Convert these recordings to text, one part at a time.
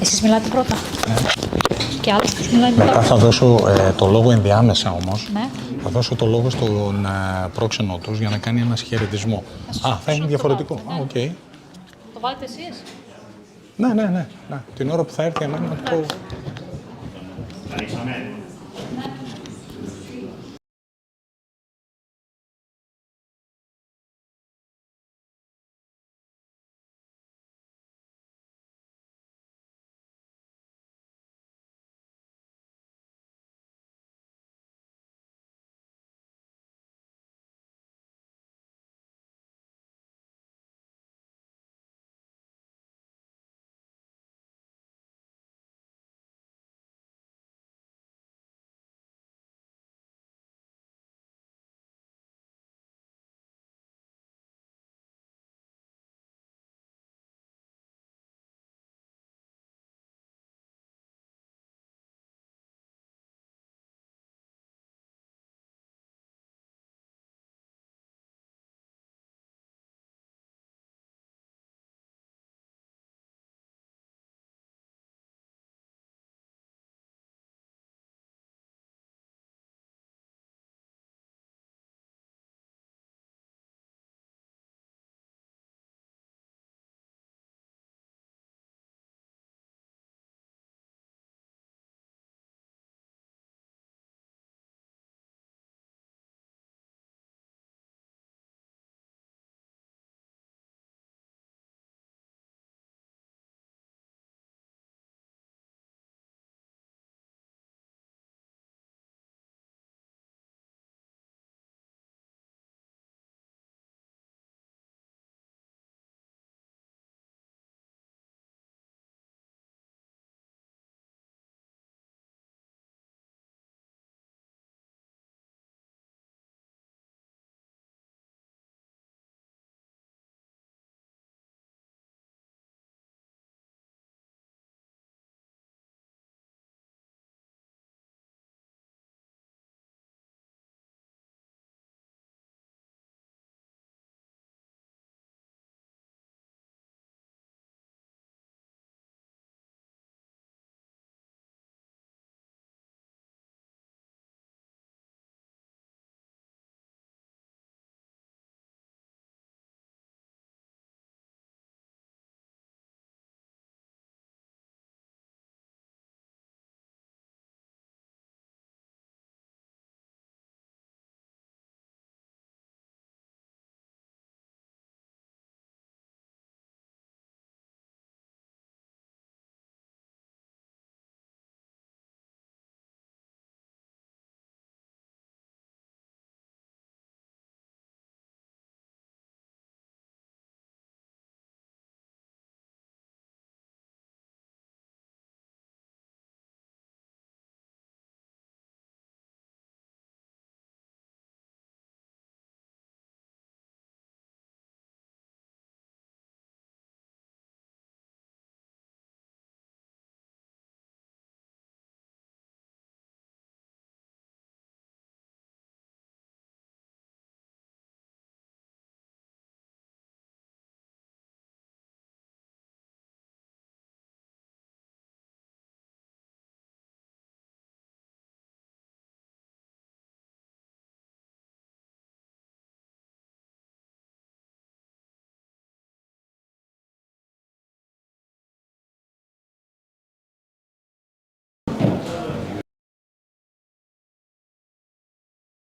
Εσείς μιλάτε πρώτα. Και άλλος τους μιλάει μετά. Μετά θα δώσω το λόγο ενδιάμεσα όμως. Ναι. Θα δώσω το λόγο στον πρόξενο τους για να κάνει ένα χαιρετισμό. Θα είναι διαφορετικό. Οκ. Το βάλετε εσείς. Ναι. Την ώρα που θα έρθει εμένα να το...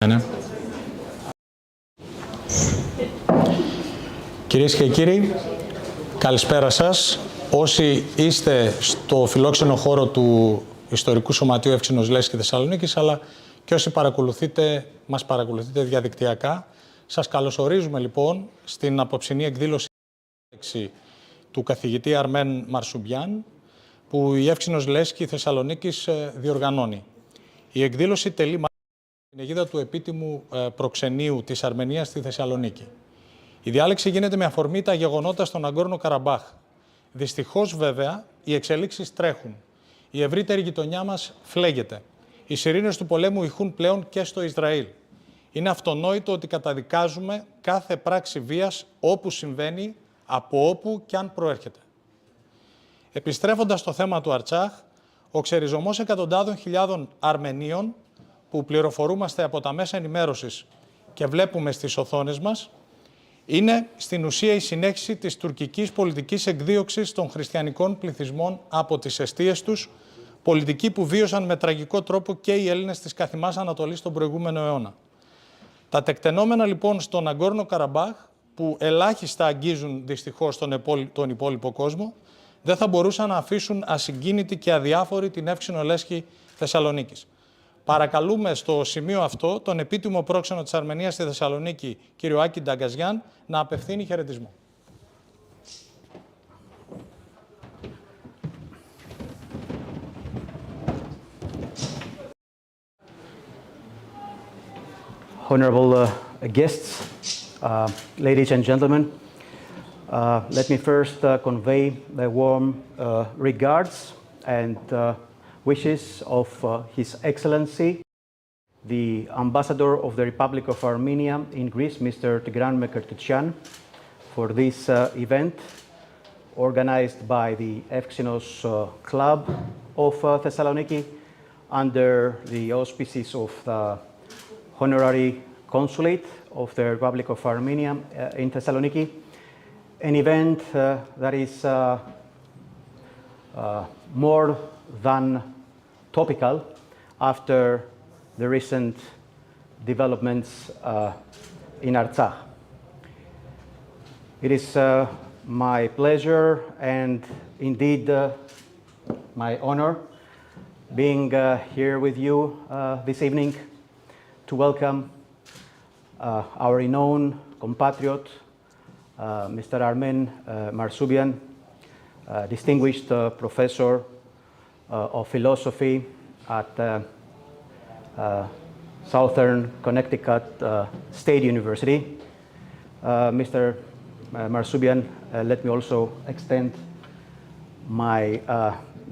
Ναι. Κυρίες και κύριοι, καλησπέρα σας. Όσοι είστε στο φιλόξενο χώρο του Ιστορικού Σωματείου Εύξηνος Λέσχη Θεσσαλονίκης, αλλά και όσοι μας παρακολουθείτε διαδικτυακά, σας καλωσορίζουμε λοιπόν στην απόψινή εκδήλωση του καθηγητή Armen Marsoobian, που η Εύξηνος Λέσχη Θεσσαλονίκης διοργανώνει. Η εκδήλωση τελεί την αιγίδα του επίτιμου προξενείου της Αρμενίας στη Θεσσαλονίκη. Η διάλεξη γίνεται με αφορμή τα γεγονότα στον Αγκόρνο Καραμπάχ. Δυστυχώς, βέβαια, οι εξελίξεις τρέχουν. Η ευρύτερη γειτονιά μας φλέγεται. Οι σιρήνες του πολέμου ηχούν πλέον και στο Ισραήλ. Είναι αυτονόητο ότι καταδικάζουμε κάθε πράξη βίας όπου συμβαίνει, από όπου και αν προέρχεται. Επιστρέφοντας στο θέμα του Αρτσάχ, ο ξεριζωμός εκατοντάδων χιλιάδων Αρμενίων που πληροφορούμαστε από τα μέσα ενημέρωσης και βλέπουμε στις οθόνες μας, είναι στην ουσία η συνέχιση της τουρκικής πολιτικής εκδίωξης των χριστιανικών πληθυσμών από τις εστίες τους, πολιτική που βίωσαν με τραγικό τρόπο και οι Έλληνες της Καθημάς Ανατολής τον προηγούμενο αιώνα. Τα τεκτενόμενα λοιπόν στον Αγκόρνο Καραμπάχ, που ελάχιστα αγγίζουν δυστυχώς τον υπόλοιπο κόσμο, δεν θα μπορούσαν να αφήσουν ασυγκίνητη και αδιάφορη την Εύξηνο Λέσχη Θεσσαλονίκης. Παρακαλούμε στο σημείο αυτό τον επίτιμο πρόξενο της Αρμενίας στη Θεσσαλονίκη, κύριο Άκη Νταγκαζιάν, να απευθύνει χαιρετισμό. Honorable guests, ladies and gentlemen, let me first convey the warm regards and wishes of His Excellency, the Ambassador of the Republic of Armenia in Greece, Mr. Tigran Mekertouchian, for this event organized by the Evxinos Club of Thessaloniki under the auspices of the Honorary Consulate of the Republic of Armenia in Thessaloniki, an event that is more than topical after the recent developments in Artsakh. It is my pleasure and indeed my honor being here with you this evening to welcome our renowned compatriot, Mr. Armen Marsoobian, distinguished professor of philosophy at Southern Connecticut State University. Mr. Marsoobian, let me also extend my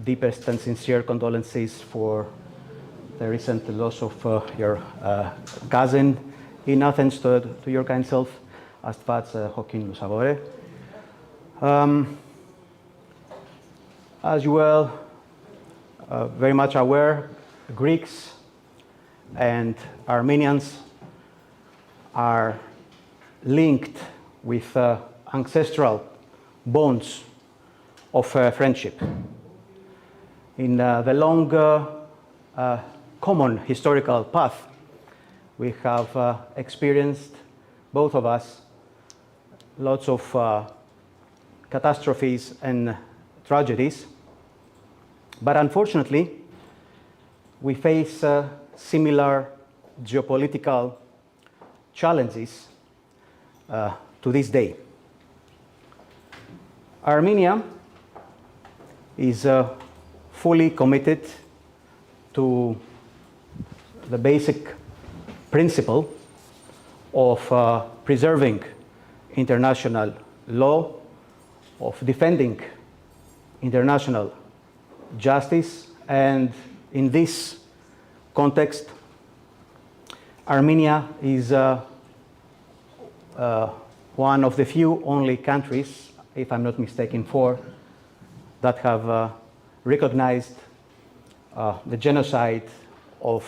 deepest and sincere condolences for the recent loss of your cousin in Athens to your kind self, Astfats Joaquin Lusabore. As you well very much aware, Greeks and Armenians are linked with ancestral bonds of friendship. In the long common historical path, we have experienced, both of us, lots of catastrophes and tragedies. But unfortunately, we face similar geopolitical challenges to this day. Armenia is fully committed to the basic principle of preserving international law, of defending international justice, and in this context, Armenia is one of the few only countries, if I'm not mistaken, four, that have recognized the genocide of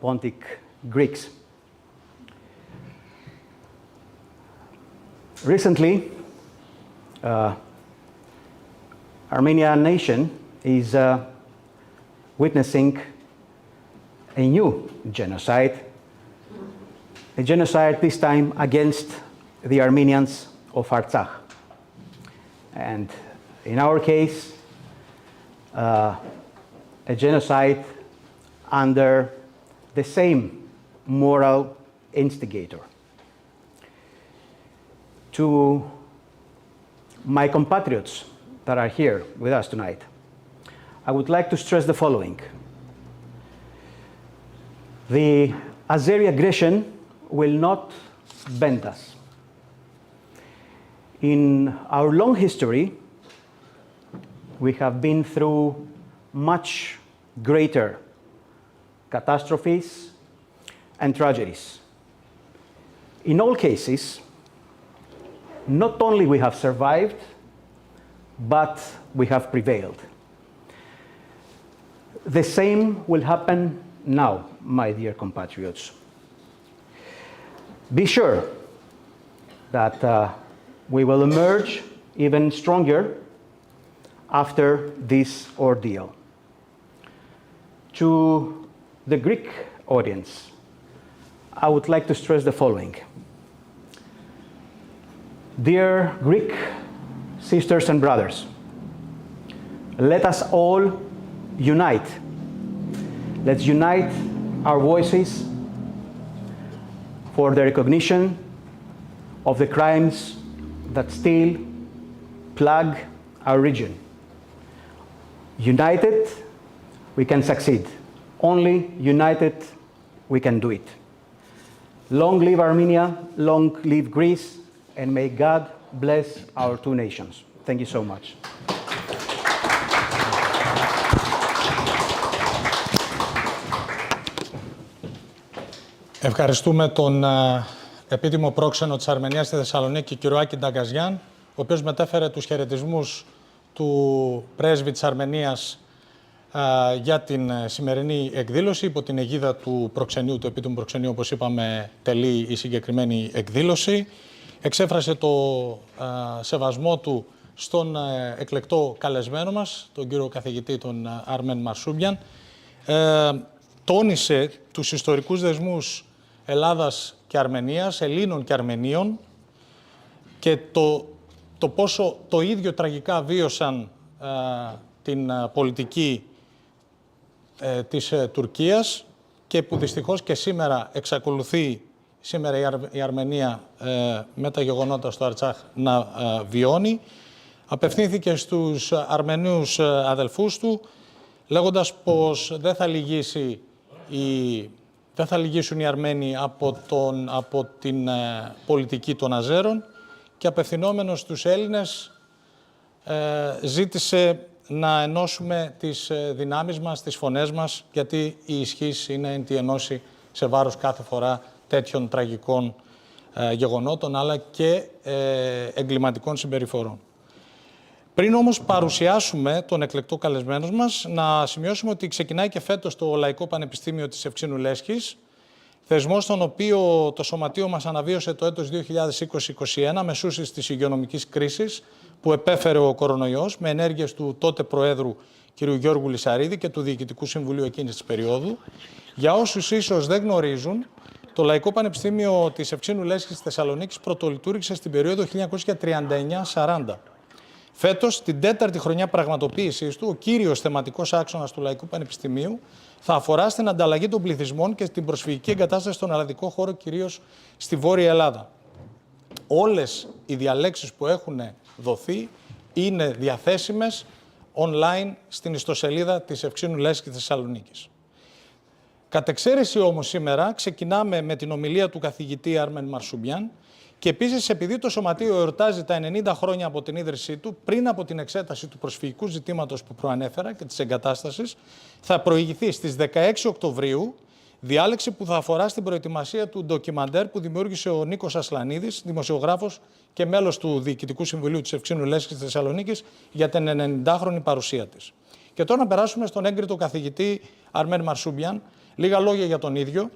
Pontic Greeks. Recently, Armenian nation is witnessing a new genocide this time against the Armenians of Artsakh. And in our case, a genocide under the same moral instigator. To my compatriots that are here with us tonight, I would like to stress the following. The Azeri aggression will not bend us. In our long history, we have been through much greater catastrophes and tragedies. In all cases, not only we have survived, but we have prevailed. The same will happen now, my dear compatriots. Be sure that we will emerge even stronger after this ordeal. To the Greek audience, I would like to stress the following. Dear Greek sisters and brothers, let us all unite. Let's unite our voices for the recognition of the crimes that still plague our region. United, we can succeed. Only united, we can do it. Long live Armenia, long live Greece, and may God bless our two nations. Thank you so much. Ευχαριστούμε τον επίτιμο πρόξενο της Αρμενίας στη Θεσσαλονίκη, κύριο Άκη Νταγκαζιάν, ο οποίος μετέφερε τους χαιρετισμούς του πρέσβη της Αρμενίας για την σημερινή εκδήλωση. Υπό την αιγίδα του προξενείου, του επίτιμου προξενείου, όπως είπαμε, τελεί η συγκεκριμένη εκδήλωση. Εξέφρασε το σεβασμό του στον εκλεκτό καλεσμένο μας, τον κύριο καθηγητή, τον Armen Marsoobian. Τόνισε τους ιστορικούς δεσμούς Ελλάδας και Αρμενίας, Ελλήνων και Αρμενίων και το πόσο το ίδιο τραγικά βίωσαν την πολιτική της Τουρκίας και που δυστυχώς και σήμερα εξακολουθεί η Αρμενία με τα γεγονότα στο Αρτσάχ να βιώνει. Απευθύνθηκε στους Αρμενίους αδελφούς του λέγοντας πως δεν θα λυγίσουν οι Αρμένοι από την πολιτική των Αζέρων και απευθυνόμενος στους Έλληνες ζήτησε να ενώσουμε τις δυνάμεις μας, τις φωνές μας, γιατί η ισχύς είναι εν τη ενώση σε βάρος κάθε φορά τέτοιων τραγικών γεγονότων, αλλά και εγκληματικών συμπεριφορών. Πριν όμως παρουσιάσουμε τον εκλεκτό καλεσμένο μας, να σημειώσουμε ότι ξεκινάει και φέτος το Λαϊκό Πανεπιστήμιο της Ευξήνου Λέσχης, θεσμός στον οποίο το σωματείο μας αναβίωσε το έτος 2020-2021 μεσούσης της υγειονομικής κρίσης που επέφερε ο κορονοϊός, με ενέργειες του τότε Προέδρου κ. Γιώργου Λυσαρίδη και του Διοικητικού Συμβουλίου εκείνης της περίοδου. Για όσους ίσως δεν γνωρίζουν, το Λαϊκό Πανεπιστήμιο της Ευξήνου Λέσχης της Θεσσαλονίκης πρωτολειτουργήσε στην περίοδο 1939-40. Φέτος, την τέταρτη χρονιά πραγματοποίησης του, ο κύριος θεματικός άξονας του Λαϊκού Πανεπιστημίου θα αφορά στην ανταλλαγή των πληθυσμών και στην προσφυγική εγκατάσταση στον ελλαδικό χώρο, κυρίως στη Βόρεια Ελλάδα. Όλες οι διαλέξεις που έχουν δοθεί είναι διαθέσιμες online στην ιστοσελίδα της Ευξήνου Λέσχης Θεσσαλονίκης. Κατ' εξαίρεση όμως σήμερα ξεκινάμε με την ομιλία του καθηγητή Armen Marsoobian και επίσης επειδή το Σωματείο εορτάζει τα 90 χρόνια από την ίδρυσή του, πριν από την εξέταση του προσφυγικού ζητήματος που προανέφερα και της εγκατάστασης, θα προηγηθεί στις 16 Οκτωβρίου διάλεξη που θα αφορά στην προετοιμασία του ντοκιμαντέρ που δημιούργησε ο Νίκος Ασλανίδης, δημοσιογράφος και μέλος του Διοικητικού Συμβουλίου της Ευξήνου Λέσχης της Θεσσαλονίκης, για την 90χρονη παρουσία της. Και τώρα να περάσουμε στον έγκριτο καθηγητή Armen Marsoobian. Λίγα λόγια για τον ίδιο.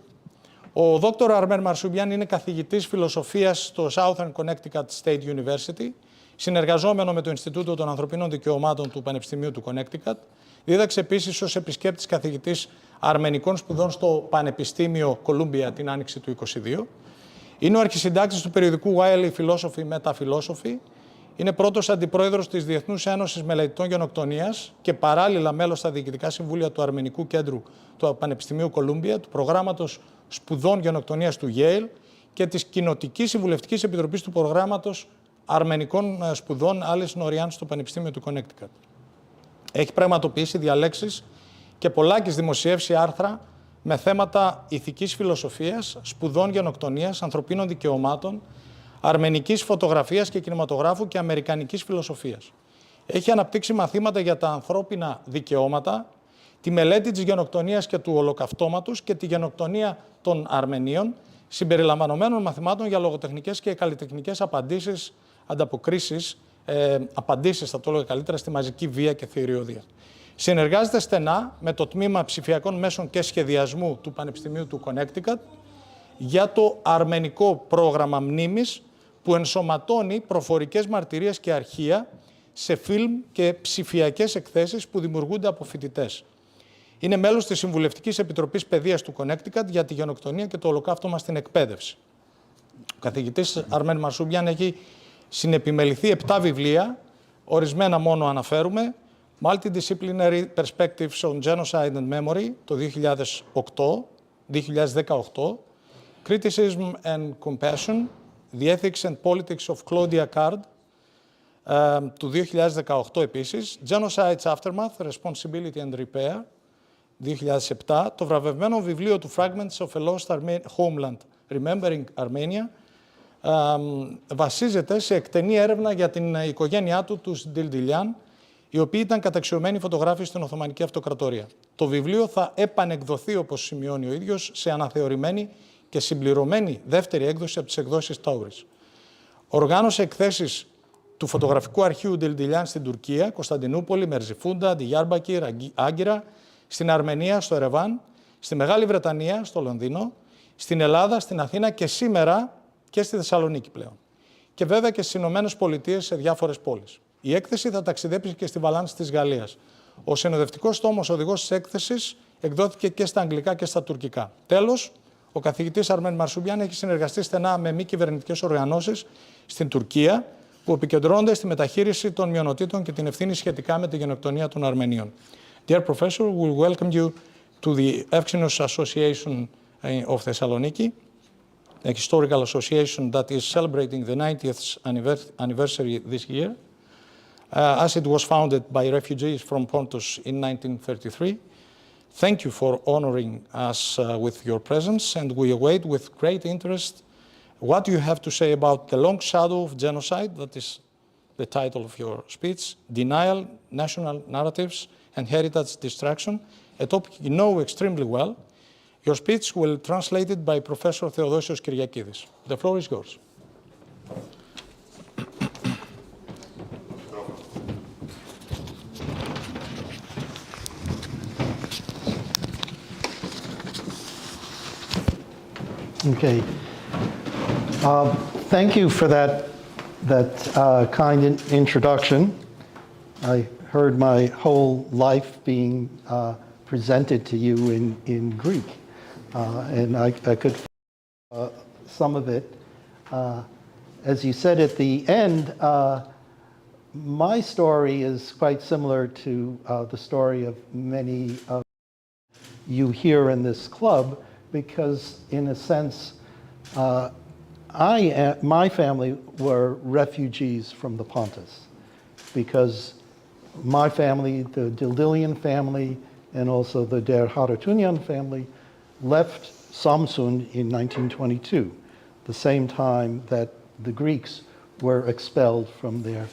Ο Δόκτωρ Armen Marsoobian είναι καθηγητής φιλοσοφίας στο Southern Connecticut State University, συνεργαζόμενο με το Ινστιτούτο των Ανθρωπίνων Δικαιωμάτων του Πανεπιστημίου του Κονέκτικατ. Δίδαξε επίσης ως επισκέπτης καθηγητής αρμενικών σπουδών στο Πανεπιστήμιο Columbia την άνοιξη του 2022. Είναι ο αρχισυντάκτης του περιοδικού Wiley Philosophy Meta-Philosophy. Είναι πρώτος αντιπρόεδρος της Διεθνούς Ένωσης Μελετητών Γενοκτονίας και παράλληλα μέλος στα διοικητικά συμβούλια του Αρμενικού Κέντρου του Πανεπιστημίου Columbia, του προγράμματος σπουδών γενοκτονίας του Yale και της Κοινοτικής Συμβουλευτικής Επιτροπής του προγράμματος Αρμενικών Σπουδών Alice Norian στο Πανεπιστήμιο του Κονέκτικατ. Έχει πραγματοποιήσει διαλέξεις και πολλάκις δημοσιεύσει άρθρα με θέματα ηθικής φιλοσοφίας, σπουδών γενοκτονίας, ανθρωπίνων δικαιωμάτων, αρμενικής φωτογραφίας και κινηματογράφου και αμερικανικής φιλοσοφίας. Έχει αναπτύξει μαθήματα για τα ανθρώπινα δικαιώματα, τη μελέτη της γενοκτονίας και του ολοκαυτώματος και τη γενοκτονία των Αρμενίων συμπεριλαμβανομένων μαθημάτων για λογοτεχνικές και καλλιτεχνικές απαντήσεις, θα το έλεγα καλύτερα, στη μαζική βία και θηριωδία. Συνεργάζεται στενά με το Τμήμα Ψηφιακών Μέσων και Σχεδιασμού του Πανεπιστημίου του Κονέκτικατ για το αρμενικό πρόγραμμα μνήμης που ενσωματώνει προφορικές μαρτυρίες και αρχεία σε φιλμ και ψηφιακές εκθέσεις που δημιουργούνται από φοιτητές. Είναι μέλος της Συμβουλευτικής Επιτροπής Παιδείας του Κονέκτικατ για τη Γενοκτονία και το ολοκαύτωμα στην εκπαίδευση. Ο καθηγητής Armen Marsoobian έχει συνεπιμεληθεί 7 βιβλία, ορισμένα μόνο αναφέρουμε. Multidisciplinary Perspectives on Genocide and Memory το 2018, Criticism and Compassion, The Ethics and Politics of Claudia Card του 2018 επίσης, Genocide's Aftermath, Responsibility and Repair, 2007, το βραβευμένο βιβλίο του Fragments of a Lost Homeland, Remembering Armenia, βασίζεται σε εκτενή έρευνα για την οικογένειά του, τους Ντιλντιλιάν, οι οποίοι ήταν καταξιωμένοι φωτογράφοι στην Οθωμανική Αυτοκρατορία. Το βιβλίο θα επανεκδοθεί, όπως σημειώνει ο ίδιος, σε αναθεωρημένη και συμπληρωμένη δεύτερη έκδοση από τις εκδόσεις Τάουρης. Οργάνωσε εκθέσεις του φωτογραφικού αρχείου Ντιλντιλιάν στην Τουρκία, Κωνσταντινούπολη, Μερζιφούντα, Ντιγιάρμπακυρ, Άγκυρα, στην Αρμενία, στο Ερεβάν, στη Μεγάλη Βρετανία, στο Λονδίνο, στην Ελλάδα, στην Αθήνα και σήμερα και στη Θεσσαλονίκη πλέον. Και βέβαια και στις Ηνωμένες Πολιτείες σε διάφορες πόλεις. Η έκθεση θα ταξιδέψει και στη Βαλάνση της Γαλλίας. Ο συνοδευτικός τόμος οδηγός της έκθεσης εκδόθηκε και στα αγγλικά και στα τουρκικά. Τέλος, ο καθηγητής Armen Marsoobian έχει συνεργαστεί στενά με μη κυβερνητικές οργανώσεις στην Τουρκία, που επικεντρώνονται στη μεταχείριση των μειονοτήτων και την ευθύνη σχετικά με τη γενοκτονία των Αρμενίων. Dear Professor, we welcome you to the Evxenos Association of Thessaloniki, a historical association that is celebrating the 90th anniversary this year, as it was founded by refugees from Pontus in 1933. Thank you for honoring us with your presence, and we await with great interest what you have to say about the long shadow of genocide, that is the title of your speech, denial, national narratives, and heritage destruction, a topic you know extremely well. Your speech will be translated by Professor Theodosios Kyriakidis. The floor is yours. Okay. Thank you for that kind introduction. I heard my whole life being presented to you in Greek, and I could some of it. As you said at the end, my story is quite similar to the story of many of you here in this club, because in a sense, my family were refugees from the Pontus, because my family, the Dildilian family, and also the Der Haratunyan family, left Samsun in 1922, the same time that the Greeks were expelled from their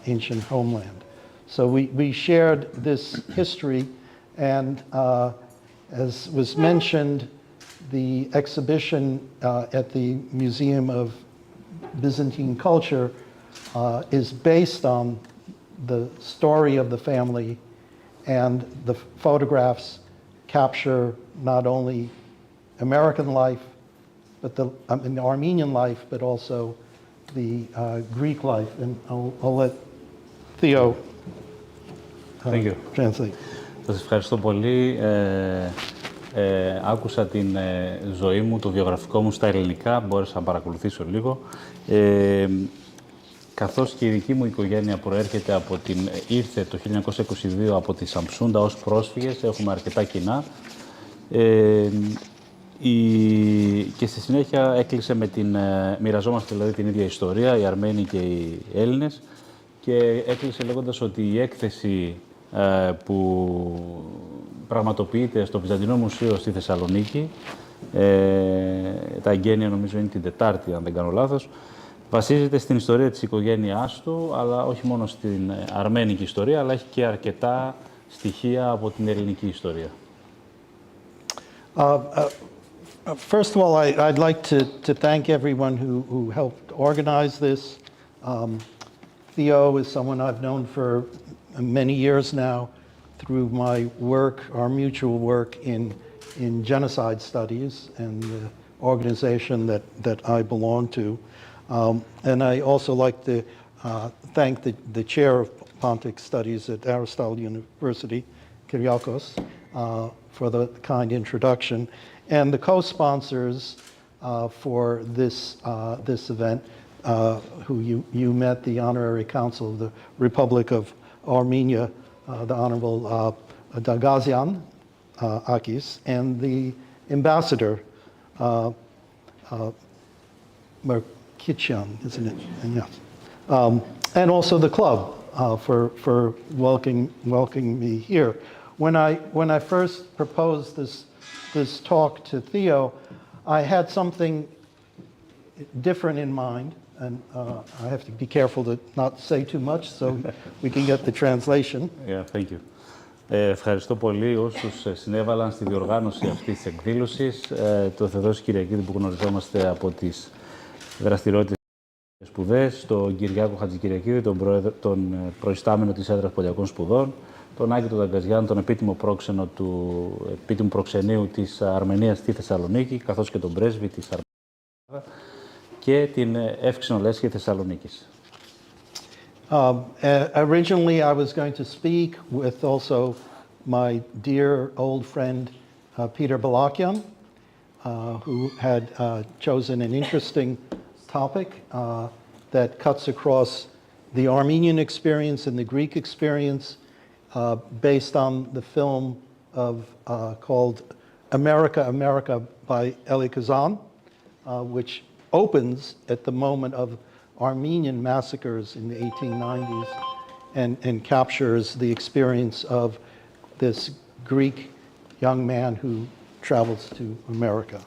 ancient homeland. So we shared this history, and as was mentioned, the exhibition at the Museum of Byzantine Culture is based on the story of the family, and the photographs capture not only American life, but the Armenian life, but also the Greek life. And I'll let Theo translate. Σας ευχαριστώ πολύ. Άκουσα την ζωή μου, το βιογραφικό μου στα ελληνικά, μπόρεσα να παρακολουθήσω λίγο. Καθώς και η δική μου οικογένεια προέρχεται ήρθε το 1922 από τη Σαμψούντα ως πρόσφυγες, έχουμε αρκετά κοινά. Και στη συνέχεια έκλεισε μοιραζόμαστε δηλαδή την ίδια ιστορία, οι Αρμένοι και οι Έλληνες, και έκλεισε λέγοντας ότι η έκθεση που πραγματοποιείται στο Βυζαντινό Μουσείο στη Θεσσαλονίκη, τα εγγένεια νομίζω είναι την Τετάρτη, αν δεν κάνω λάθος, βασίζεται στην ιστορία της οικογένειάς του, αλλά όχι μόνο στην αρμένικη ιστορία, αλλά έχει και αρκετά στοιχεία από την ελληνική ιστορία. First of all, I'd like to thank everyone who helped organize this. Theo is someone I've known for many years now through my work, our mutual work in genocide studies and the organization that I belong to. And I also like to thank the chair of Pontic Studies at Aristotle University, Kyriakos, for the kind introduction, and the co-sponsors for this event, who you met, the Honorary Council of the Republic of Armenia, the Honorable Dagazian Akis, and the Ambassador Markichian, isn't it? And yes. And also the club for welcoming me here. When I first proposed this talk to Theo, I had something different in mind, and I have to be careful to not say too much so we can get the translation. Yeah, thank you. Ευχαριστώ πολύ όσους συνέβαλαν στη διοργάνωση αυτής της εκδήλωσης. Το Θεοδόσιο Κυριακίδη που γνωριζόμαστε από τις δραστηριότητες σπουδές, τον Κυριάκο Χατζικυριακίδη, τον προϊστάμενο της έδρας Πολιακών Σπουδών, τον Άκη τον Δαγκαζιάν, τον επίτιμο προξενείου της Αρμενίας στη Θεσσαλονίκη, καθώς και τον πρέσβη της Αρμενίας και την Εύξηνο Λέσχη Θεσσαλονίκης. Originally, I was going to speak with also my dear old friend Peter Balakian, who had chosen an interesting topic that cuts across the Armenian experience and the Greek experience, based on the film called America, America by Elie Kazan, which opens at the moment of Armenian massacres in the 1890s and captures the experience of this Greek young man who travels to America.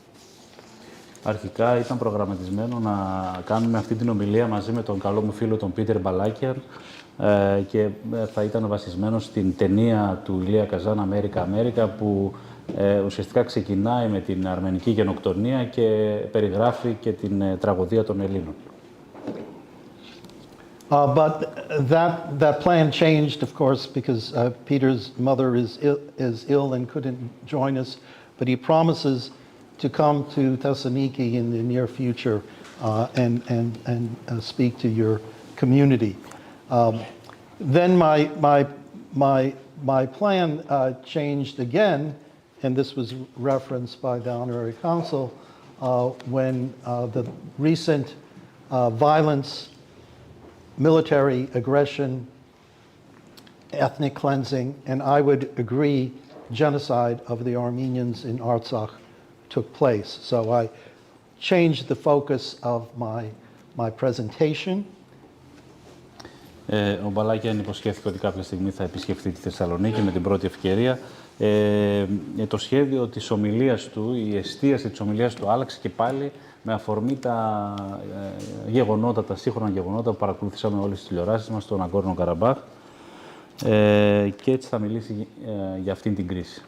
Αρχικά ήταν προγραμματισμένο να κάνουμε αυτή την ομιλία μαζί με τον καλό μου φίλο τον Πίτερ Μπαλάκιαν και θα ήταν βασισμένο στην ταινία του Ηλία Καζάν «Αμέρικα, Αμέρικα» που ουσιαστικά ξεκινάει με την αρμενική γενοκτονία και περιγράφει και την τραγωδία των Ελλήνων. But that plan changed, of course, because Peter's mother is ill and couldn't join us, but he promises to come to Thessaloniki in the near future and speak to your community. Then my plan changed again, and this was referenced by the Honorary Council, when the recent violence, military aggression, ethnic cleansing, and I would agree, genocide of the Armenians in Artsakh took place. So I changed the focus of my presentation. Ο Μπαλάκιαν υποσχέθηκε ότι κάποια στιγμή θα επισκεφτεί τη Θεσσαλονίκη με την πρώτη ευκαιρία. Το σχέδιο της ομιλίας του, η εστίαση της ομιλίας του άλλαξε και πάλι με αφορμή τα γεγονότα, τα σύγχρονα γεγονότα που παρακολουθήσαμε όλες τις τηλεοράσεις μας στον Αγκόρνο Καραμπάχ και έτσι θα μιλήσει για αυτήν την κρίση.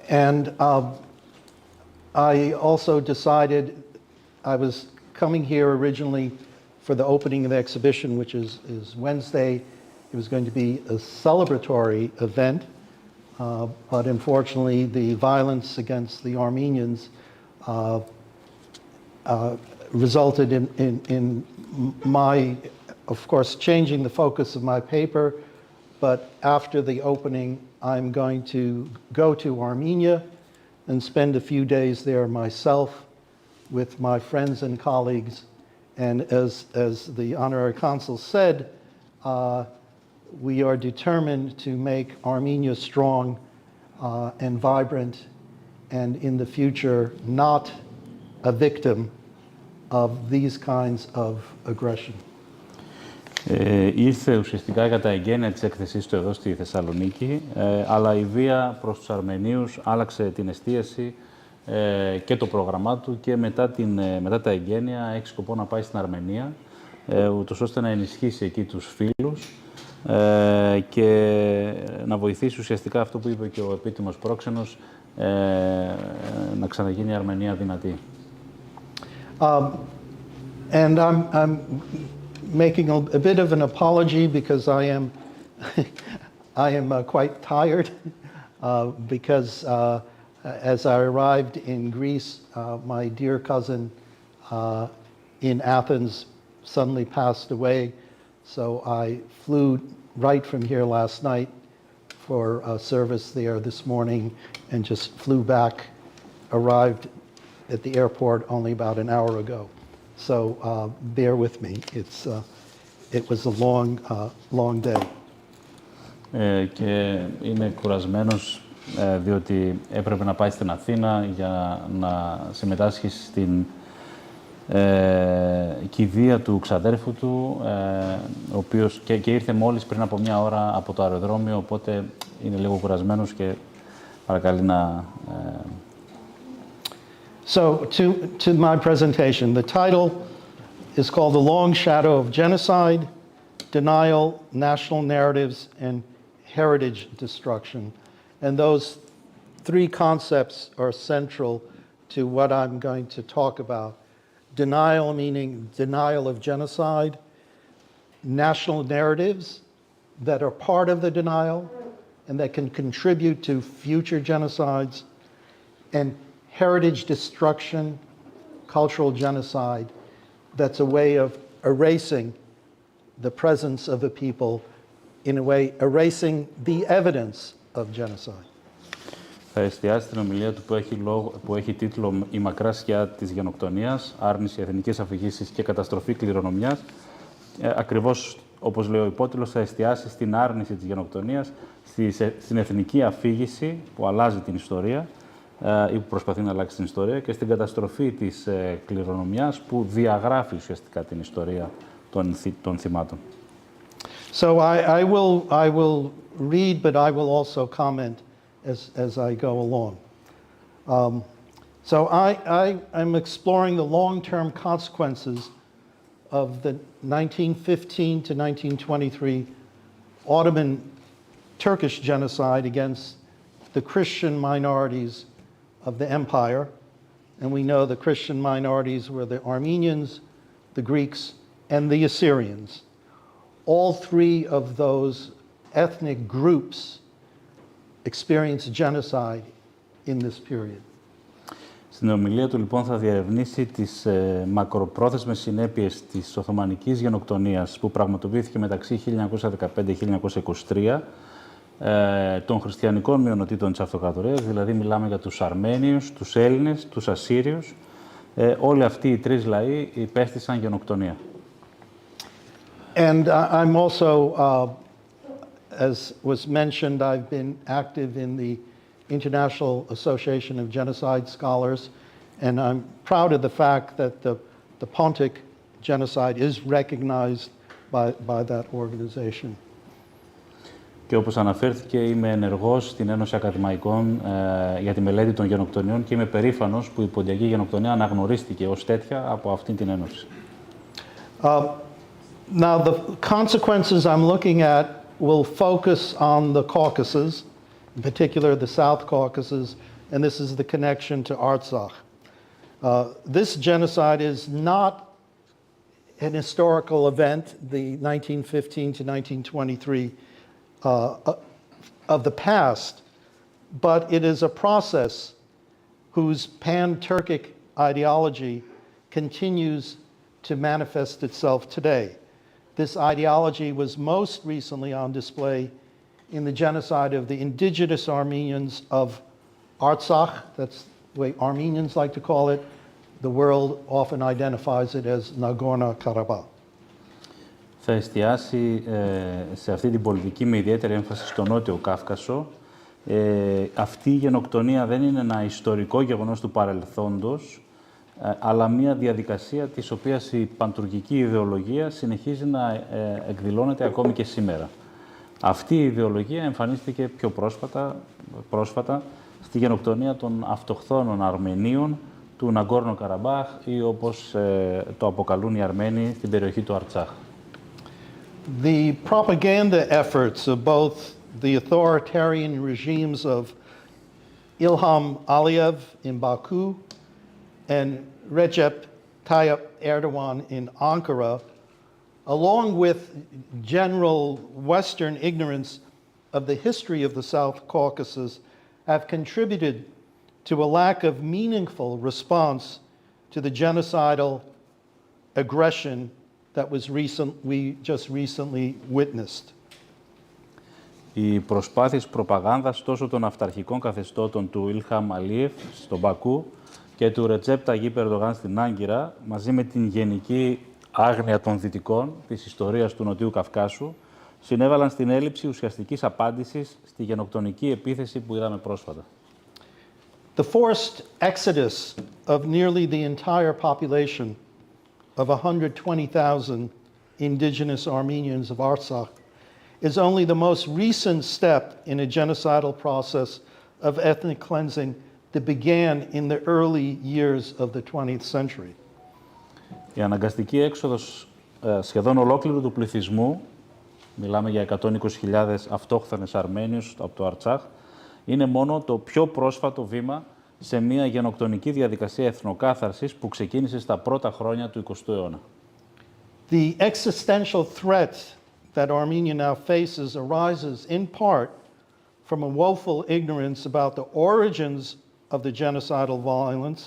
And I also decided, I was coming here originally for the opening of the exhibition, which is Wednesday. It was going to be a celebratory event, but unfortunately the violence against the Armenians resulted in my, of course, changing the focus of my paper, but after the opening I'm going to go to Armenia and spend a few days there myself with my friends and colleagues. And as the Honorary Consul said, we are determined to make Armenia strong and vibrant, and in the future not a victim of these kinds of aggression. Ήρθε ουσιαστικά κατά εγγένεια της έκθεσής του εδώ στη Θεσσαλονίκη, αλλά η βία προς τους Αρμενίους άλλαξε την εστίαση και το πρόγραμμά του και μετά τα εγγένεια έχει σκοπό να πάει στην Αρμενία, ούτως ώστε να ενισχύσει εκεί τους φίλους και να βοηθήσει ουσιαστικά αυτό που είπε και ο επίτιμος πρόξενος, να ξαναγίνει η Αρμενία δυνατή. And I'm making a bit of an apology because I am quite tired because as I arrived in Greece, my dear cousin in Athens suddenly passed away. So I flew right from here last night for a service there this morning and just flew back, arrived at the airport only about an hour ago. So bear with me. It was a long day. Και είναι κουρασμένος διότι έπρεπε να πάει στην Αθήνα για να συμμετάσχει στην κηδεία του ξαδέρφου του, ο οποίος και ήρθε μόλις πριν από μια ώρα από το αεροδρόμιο, οπότε είναι λίγο κουρασμένος και παρακαλεί να... So, to my presentation, the title is called The Long Shadow of Genocide, Denial, National Narratives, and Heritage Destruction. And those three concepts are central to what I'm going to talk about. Denial meaning denial of genocide, national narratives that are part of the denial and that can contribute to future genocides, and heritage destruction, cultural genocide, that's a way of erasing the presence of a people, in a way erasing the evidence of genocide. Θα εστιάσει την ομιλία του που έχει τίτλο «Η μακριά σκιά της Γενοκτονίας, άρνηση εθνικής αφηγήσης και καταστροφή κληρονομιάς». Ακριβώς όπως λέει ο υπότιτλος, θα εστιάσει στην άρνηση της γενοκτονίας, στην εθνική αφήγηση που αλλάζει την ιστορία ή που προσπαθεί να αλλάξει την ιστορία και στην καταστροφή της κληρονομιάς που διαγράφει ουσιαστικά την ιστορία των θυμάτων. So I will read, but I will also comment as I go along. So I'm exploring the long-term consequences of the 1915 to 1923 Ottoman Turkish genocide against the Christian minorities of the empire. And we know the Christian minorities were the Armenians, the Greeks, and the Assyrians. All three of those ethnic groups experienced genocide in this period. Στην ομιλία του, λοιπόν, θα διερευνήσει τις μακροπρόθεσμες συνέπειες της Οθωμανικής γενοκτονίας που πραγματοποιήθηκε μεταξύ 1915-1923 των χριστιανικών μειονοτήτων της Αυτοκρατορίας, δηλαδή μιλάμε για τους Αρμένιους, τους Έλληνες, τους Ασσύριους. Όλοι αυτοί οι τρεις λαοί υπέστησαν γενοκτονία. And I'm also, as was mentioned, I've been active in the International Association of Genocide Scholars, and I'm proud of the fact that the Pontic genocide is recognized by that organization. Και όπως αναφέρθηκε, είμαι ενεργός στην Ένωση Ακαδημαϊκών για τη μελέτη των γενοκτονιών και είμαι περήφανος που η ποντιακή γενοκτονία αναγνωρίστηκε ως τέτοια από αυτήν την Ένωση. Now, the consequences I'm looking at will focus on the Caucasus, in particular the South Caucasus, and this is the connection to Artsakh. This genocide is not an historical event, the 1915 to 1923 of the past, but it is a process whose pan-Turkic ideology continues to manifest itself today. This ideology was most recently on display in the genocide of the indigenous Armenians of Artsakh. That's the way Armenians like to call it. The world often identifies it as Nagorno-Karabakh. Θα εστιάσει σε αυτή την πολιτική με ιδιαίτερη έμφαση στο Νότιο Κάφκασο. Αυτή η γενοκτονία δεν είναι ένα ιστορικό γεγονός του παρελθόντος, αλλά μια διαδικασία της οποίας η παντουργική ιδεολογία συνεχίζει να εκδηλώνεται ακόμη και σήμερα. Αυτή η ιδεολογία εμφανίστηκε πιο πρόσφατα στη γενοκτονία των αυτοχθόνων Αρμενίων του Ναγκόρνο Καραμπάχ ή όπως το αποκαλούν οι Αρμένοι στην περιοχή του Αρτσάχ. The propaganda efforts of both the authoritarian regimes of Ilham Aliyev in Baku and Recep Tayyip Erdogan in Ankara, along with general Western ignorance of the history of the South Caucasus, have contributed to a lack of meaningful response to the genocidal aggression that we just recently witnessed. Οι προσπάθειες προπαγάνδας τόσο των αυταρχικών καθεστώτων του Ιλχάμ Αλίεφ στον Μπακού και του Ρετζέπ Ταγίπ Ερντογάν στην Άγκυρα, μαζί με την γενική άγνοια των δυτικών της ιστορίας του Νοτιού Καυκάσου, συνέβαλαν στην έλλειψη ουσιαστικής απάντησης στη γενοκτονική επίθεση που είδαμε πρόσφατα. The forced exodus of nearly the entire population of 120,000 indigenous Armenians of Artsakh is only the most recent step in a genocidal process of ethnic cleansing that began in the early years of the 20th century. Η αναγκαστική έξοδος σχεδόν ολόκληρου του πληθυσμού, μιλάμε για 120.000 αυτόχθονες Αρμένιους από το Αρτσάχ, είναι μόνο το πιο πρόσφατο βήμα σε μια γενοκτονική διαδικασία εθνοκάθαρσης που ξεκίνησε στα πρώτα χρόνια του 20ου αιώνα. The existential threat that Armenia now faces arises in part from a woeful ignorance about the origins of the genocidal violence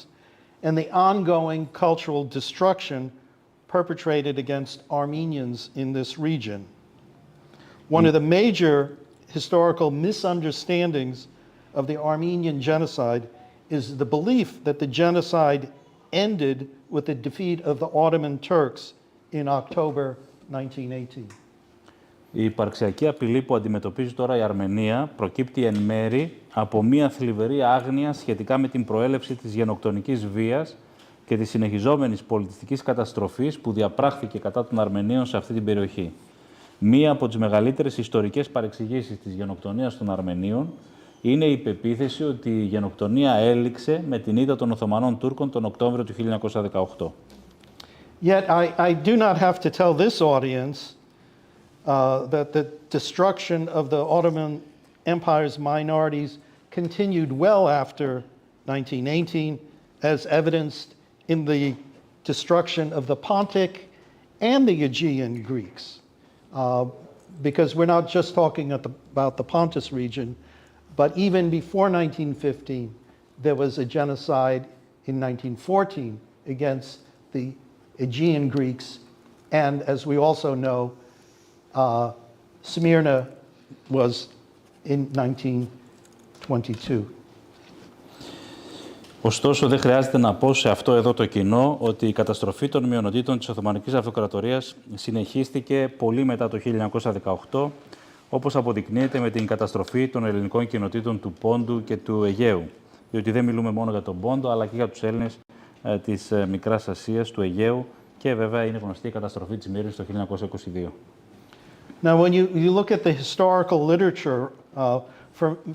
and the ongoing cultural destruction perpetrated against Armenians in this region. One of the major historical misunderstandings of the Armenian genocide is the belief that the genocide ended with the defeat of the Ottoman Turks in October 1918. Η υπαρξιακή απειλή που αντιμετωπίζει τώρα η Αρμενία προκύπτει εν μέρη από μια θλιβερή άγνοια σχετικά με την προέλευση της γενοκτονικής βίας και της συνεχιζόμενης πολιτιστικής καταστροφής που διαπράχθηκε κατά των Αρμενίων σε αυτή την περιοχή. Μία από τις μεγαλύτερες ιστορικές παρεξηγήσεις της γενοκτονίας των Αρμενίων είναι η πεποίθηση ότι η γενοκτονία έληξε με την ήττα των Οθωμανών Τούρκων τον Οκτώβριο του 1918. Yet I do not have to tell this audience that the destruction of the Ottoman Empire's minorities continued well after 1918, as evidenced in the destruction of the Pontic and the Aegean Greeks. Because we're not just talking about the Pontus region, but even before 1915, there was a genocide in 1914 against the Aegean Greeks, and as we also know, Smyrna was in 1922. Ωστόσο, δεν χρειάζεται να πω σε αυτό εδώ το κοινό ότι η καταστροφή των μειονοτήτων της Οθωμανικής Αυτοκρατορίας συνεχίστηκε πολύ μετά το 1918, όπως αποδεικνύεται με την καταστροφή των ελληνικών κοινοτήτων του Πόντου και του Αιγαίου. Διότι δεν μιλούμε μόνο για τον Πόντο, αλλά και για τους Έλληνες της Μικράς Ασίας, του Αιγαίου, και βέβαια είναι γνωστή η καταστροφή της Μύρνης το 1922. Now, when you look at the historical literature,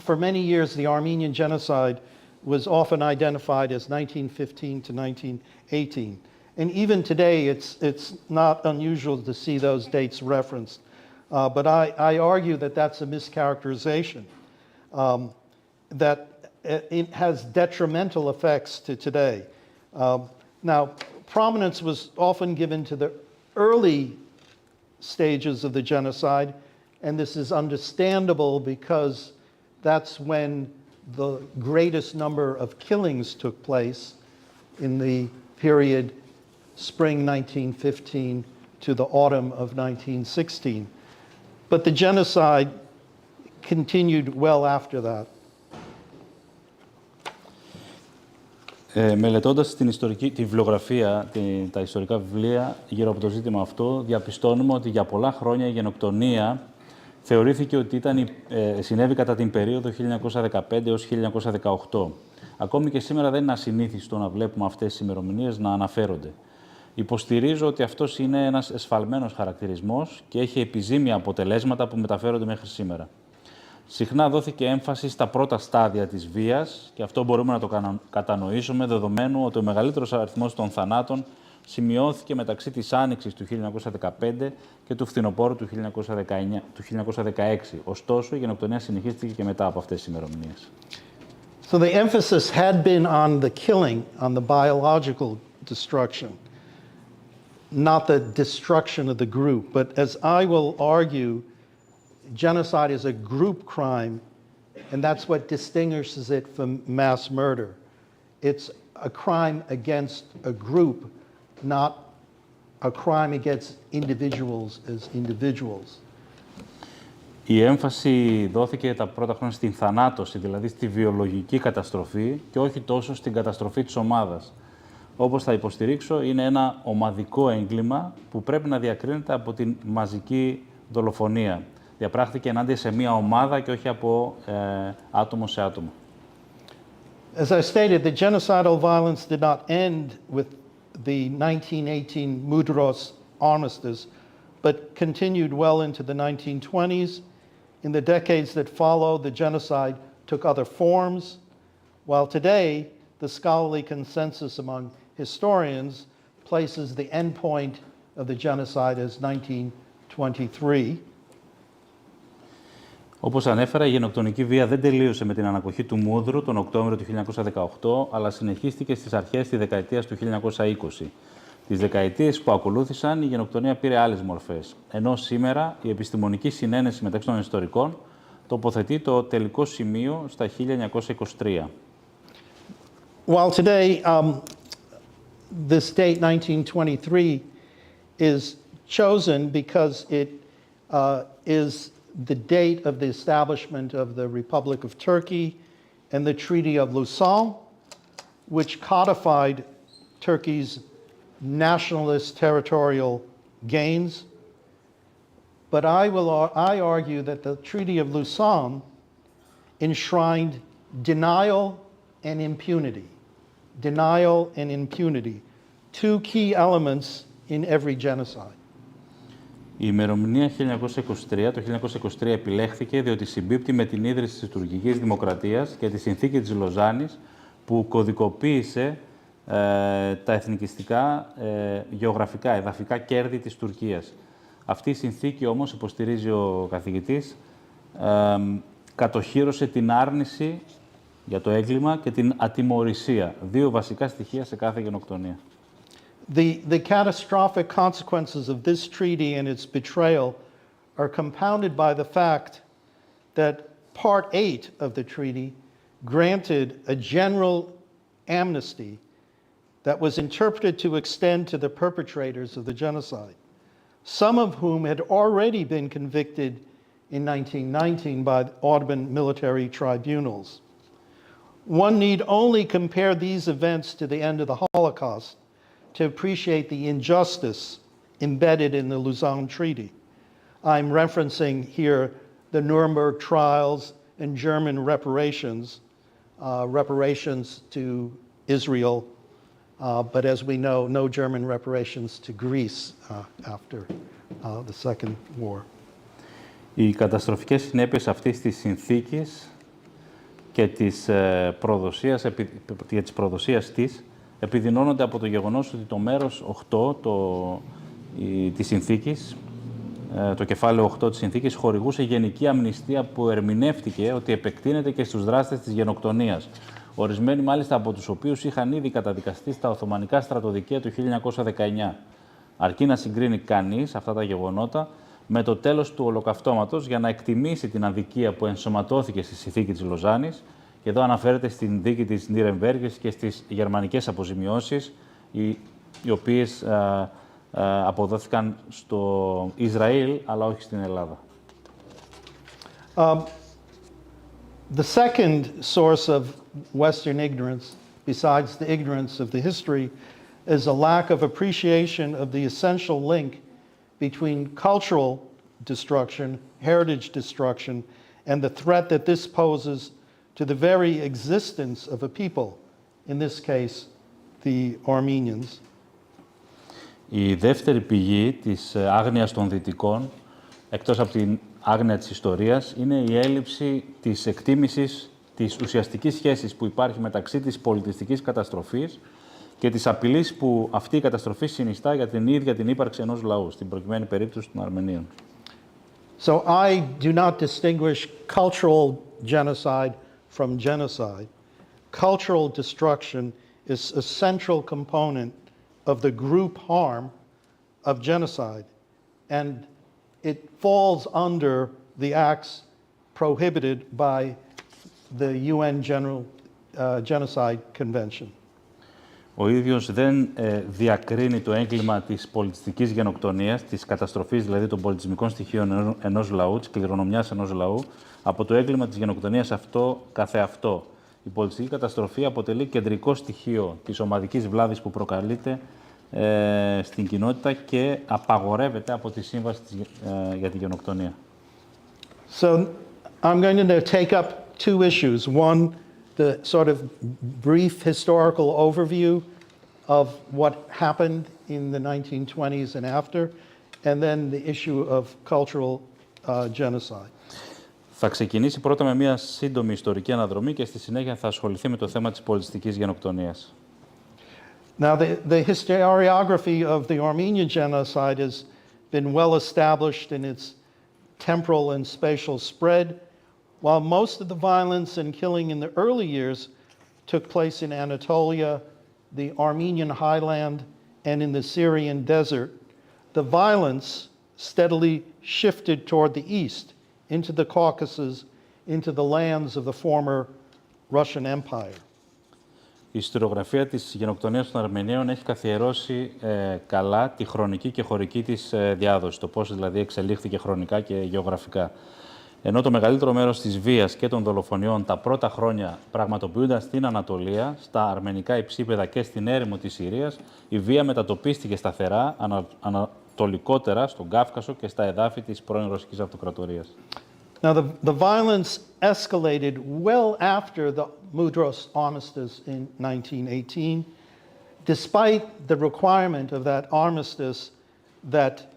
for many years the Armenian genocide was often identified as 1915 to 1918. And even today, it's not unusual to see those dates referenced. But I argue that that's a mischaracterization, that it has detrimental effects to today. Now, prominence was often given to the early stages of the genocide, and this is understandable because that's when the greatest number of killings took place in the period spring 1915 to the autumn of 1916. But the genocide continued well after that. Μελετώντας τη βιβλιογραφία, τα ιστορικά βιβλία γύρω από το ζήτημα αυτό, διαπιστώνουμε ότι για πολλά χρόνια η γενοκτονία θεωρήθηκε ότι συνέβη κατά την περίοδο 1915 έως 1918. Ακόμη και σήμερα δεν είναι ασυνήθιστο να βλέπουμε αυτές τις ημερομηνίες να αναφέρονται. Υποστηρίζω ότι αυτός είναι ένας εσφαλμένος χαρακτηρισμός και έχει επιζήμια αποτελέσματα που μεταφέρονται μέχρι σήμερα. Συχνά δόθηκε έμφαση στα πρώτα στάδια της βίας και αυτό μπορούμε να το κατανοήσουμε δεδομένου ότι ο μεγαλύτερος αριθμός των θανάτων σημειώθηκε μεταξύ της Άνοιξης του 1915 και του φθινοπόρου του 1916. Ωστόσο, η γενοκτονία συνεχίστηκε και μετά από αυτές τις ημερομηνίες. So the emphasis had been on the killing, on the biological destruction, not the destruction of the group. But as I will argue, genocide is a group crime, and that's what distinguishes it from mass murder. It's a crime against a group, not a crime against individuals as individuals. Η έμφαση δόθηκε τα πρώτα χρόνια στην θανάτωση, δηλαδή στη βιολογική καταστροφή και όχι τόσο στην καταστροφή της ομάδας. Όπως θα υποστηρίξω, είναι ένα ομαδικό έγκλημα που πρέπει να διακρίνεται από την μαζική δολοφονία. Διαπράχθηκε ενάντια σε μία ομάδα και όχι από άτομο σε άτομο. As I stated, the genocidal violence did not end with the 1918 Mudros armistice, but continued well into the 1920s. In the decades that followed, the genocide took other forms, while today the scholarly consensus among historians places the end point of the genocide as 1923. Όπως ανέφερα, η γενοκτονική βία δεν τελείωσε με την ανακοχή του Μούδρου τον Οκτώβριο του 1918, αλλά συνεχίστηκε στις αρχές της δεκαετίας του 1920. Τις δεκαετίες που ακολούθησαν, η γενοκτονία πήρε άλλες μορφές, ενώ σήμερα η επιστημονική συνένεση μεταξύ των ιστορικών τοποθετεί το τελικό σημείο στα 1923. While today, this date, 1923, is chosen because it is the date of the establishment of the Republic of Turkey and the Treaty of Lausanne, which codified Turkey's nationalist territorial gains. But I argue that the Treaty of Lausanne enshrined denial and impunity. Denial and impunity, two key elements in every genocide. Η ημερομηνία 1923, το 1923 επιλέχθηκε διότι συμπίπτει με την ίδρυση της τουρκικής δημοκρατίας και τη συνθήκη της Λοζάνης που κωδικοποίησε τα εθνικιστικά, γεωγραφικά, εδαφικά κέρδη της Τουρκίας. Αυτή η συνθήκη όμως, υποστηρίζει ο καθηγητής, κατοχύρωσε την άρνηση για το έγκλημα και την ατιμωρησία, δύο βασικά στοιχεία σε κάθε γενοκτονία. The catastrophic consequences of this treaty and its betrayal are compounded by the fact that Part 8 of the treaty granted a general amnesty that was interpreted to extend to the perpetrators of the genocide, some of whom had already been convicted in 1919 by Ottoman military tribunals. One need only compare these events to the end of the Holocaust to appreciate the injustice embedded in the Lausanne Treaty. I'm referencing here the Nuremberg trials and German reparations, reparations to Israel, but as we know, no German reparations to Greece after the Second War. Οι καταστροφικές συνέπειες αυτής της συνθήκης και της προδοσίας της επιδεινώνονται από το γεγονός ότι το μέρος 8 της συνθήκης, το κεφάλαιο 8 της συνθήκης, χορηγούσε γενική αμνηστία που ερμηνεύτηκε ότι επεκτείνεται και στους δράστες της γενοκτονίας. Ορισμένοι μάλιστα από τους οποίους είχαν ήδη καταδικαστεί στα Οθωμανικά στρατοδικεία του 1919. Αρκεί να συγκρίνει κανείς αυτά τα γεγονότα με το τέλος του Ολοκαυτώματος για να εκτιμήσει την αδικία που ενσωματώθηκε στη συνθήκη της Λοζάνης. Και εδώ αναφέρεται στην δίκη της Νιρεμβέργης και στις γερμανικές αποζημιώσεις, οι οποίες αποδόθηκαν στο Ισραήλ, αλλά όχι στην Ελλάδα. The second source of Western ignorance, besides the ignorance of the history, is a lack of appreciation of the essential link between cultural destruction, heritage destruction, and the threat that this poses to the very existence of a people, in this case, the Armenians. Η δεύτερη πηγή της άγνοιας των Δυτικών, εκτός από την άγνοια της ιστορίας, είναι η έλλειψη της εκτίμησης της ουσιαστικής σχέσης που υπάρχει μεταξύ της πολιτιστικής καταστροφής και της απειλής που αυτή η καταστροφή συνιστά για την ίδια την ύπαρξη ενός λαού, στην προκειμένη περίπτωση των Αρμενίων. So I do not distinguish cultural genocide from genocide. cultural destruction is a central component of the group harm of genocide, and it falls under the acts prohibited by the UN Genocide Convention. Ο ίδιος δεν διακρίνει το έγκλημα της πολιτιστικής γενοκτονίας, της καταστροφής δηλαδή των πολιτισμικών στοιχείων ενός λαού, της κληρονομιάς ενός λαού, από το έγκλημα της γενοκτονίας αυτό καθεαυτό. Η πολιτιστική καταστροφή αποτελεί κεντρικό στοιχείο της ομαδικής βλάβης που προκαλείται στην κοινότητα και απαγορεύεται από τη Σύμβαση για τη Γενοκτονία. So I'm going to take up two issues. One, the sort of brief historical overview of what happened in the 1920s and after, and then the issue of cultural genocide. Θα ξεκινήσει πρώτα με μια σύντομη ιστορική αναδρομή και στη συνέχεια θα ασχοληθεί με το θέμα της πολιτιστικής γενοκτονίας. Now, the historiography of the Armenian genocide has been well established in its temporal and spatial spread. While most of the violence and killing in the early years took place in Anatolia, the Armenian highland, and in the Syrian desert, the violence steadily shifted toward the east, into the Caucasus, into the lands of the former Russian Empire. Η ιστοριογραφία της γενοκτονίας των Αρμενίων έχει καθιερώσει καλά τη χρονική και χωρική της διάδοση, το πώς δηλαδή εξελίχθηκε χρονικά και γεωγραφικά. Ενώ το μεγαλύτερο μέρος της βίας και των δολοφονιών τα πρώτα χρόνια πραγματοποιούνταν στην Ανατολία, στα αρμενικά υψίπεδα και στην έρημο της Συρίας, η βία μετατοπίστηκε σταθερά ανατολικότερα στον Κάφκασο και στα εδάφη της πρώην Ρωσικής Αυτοκρατορίας. Now, the violence escalated well after the Mudros armistice in 1918, despite the requirement of that armistice that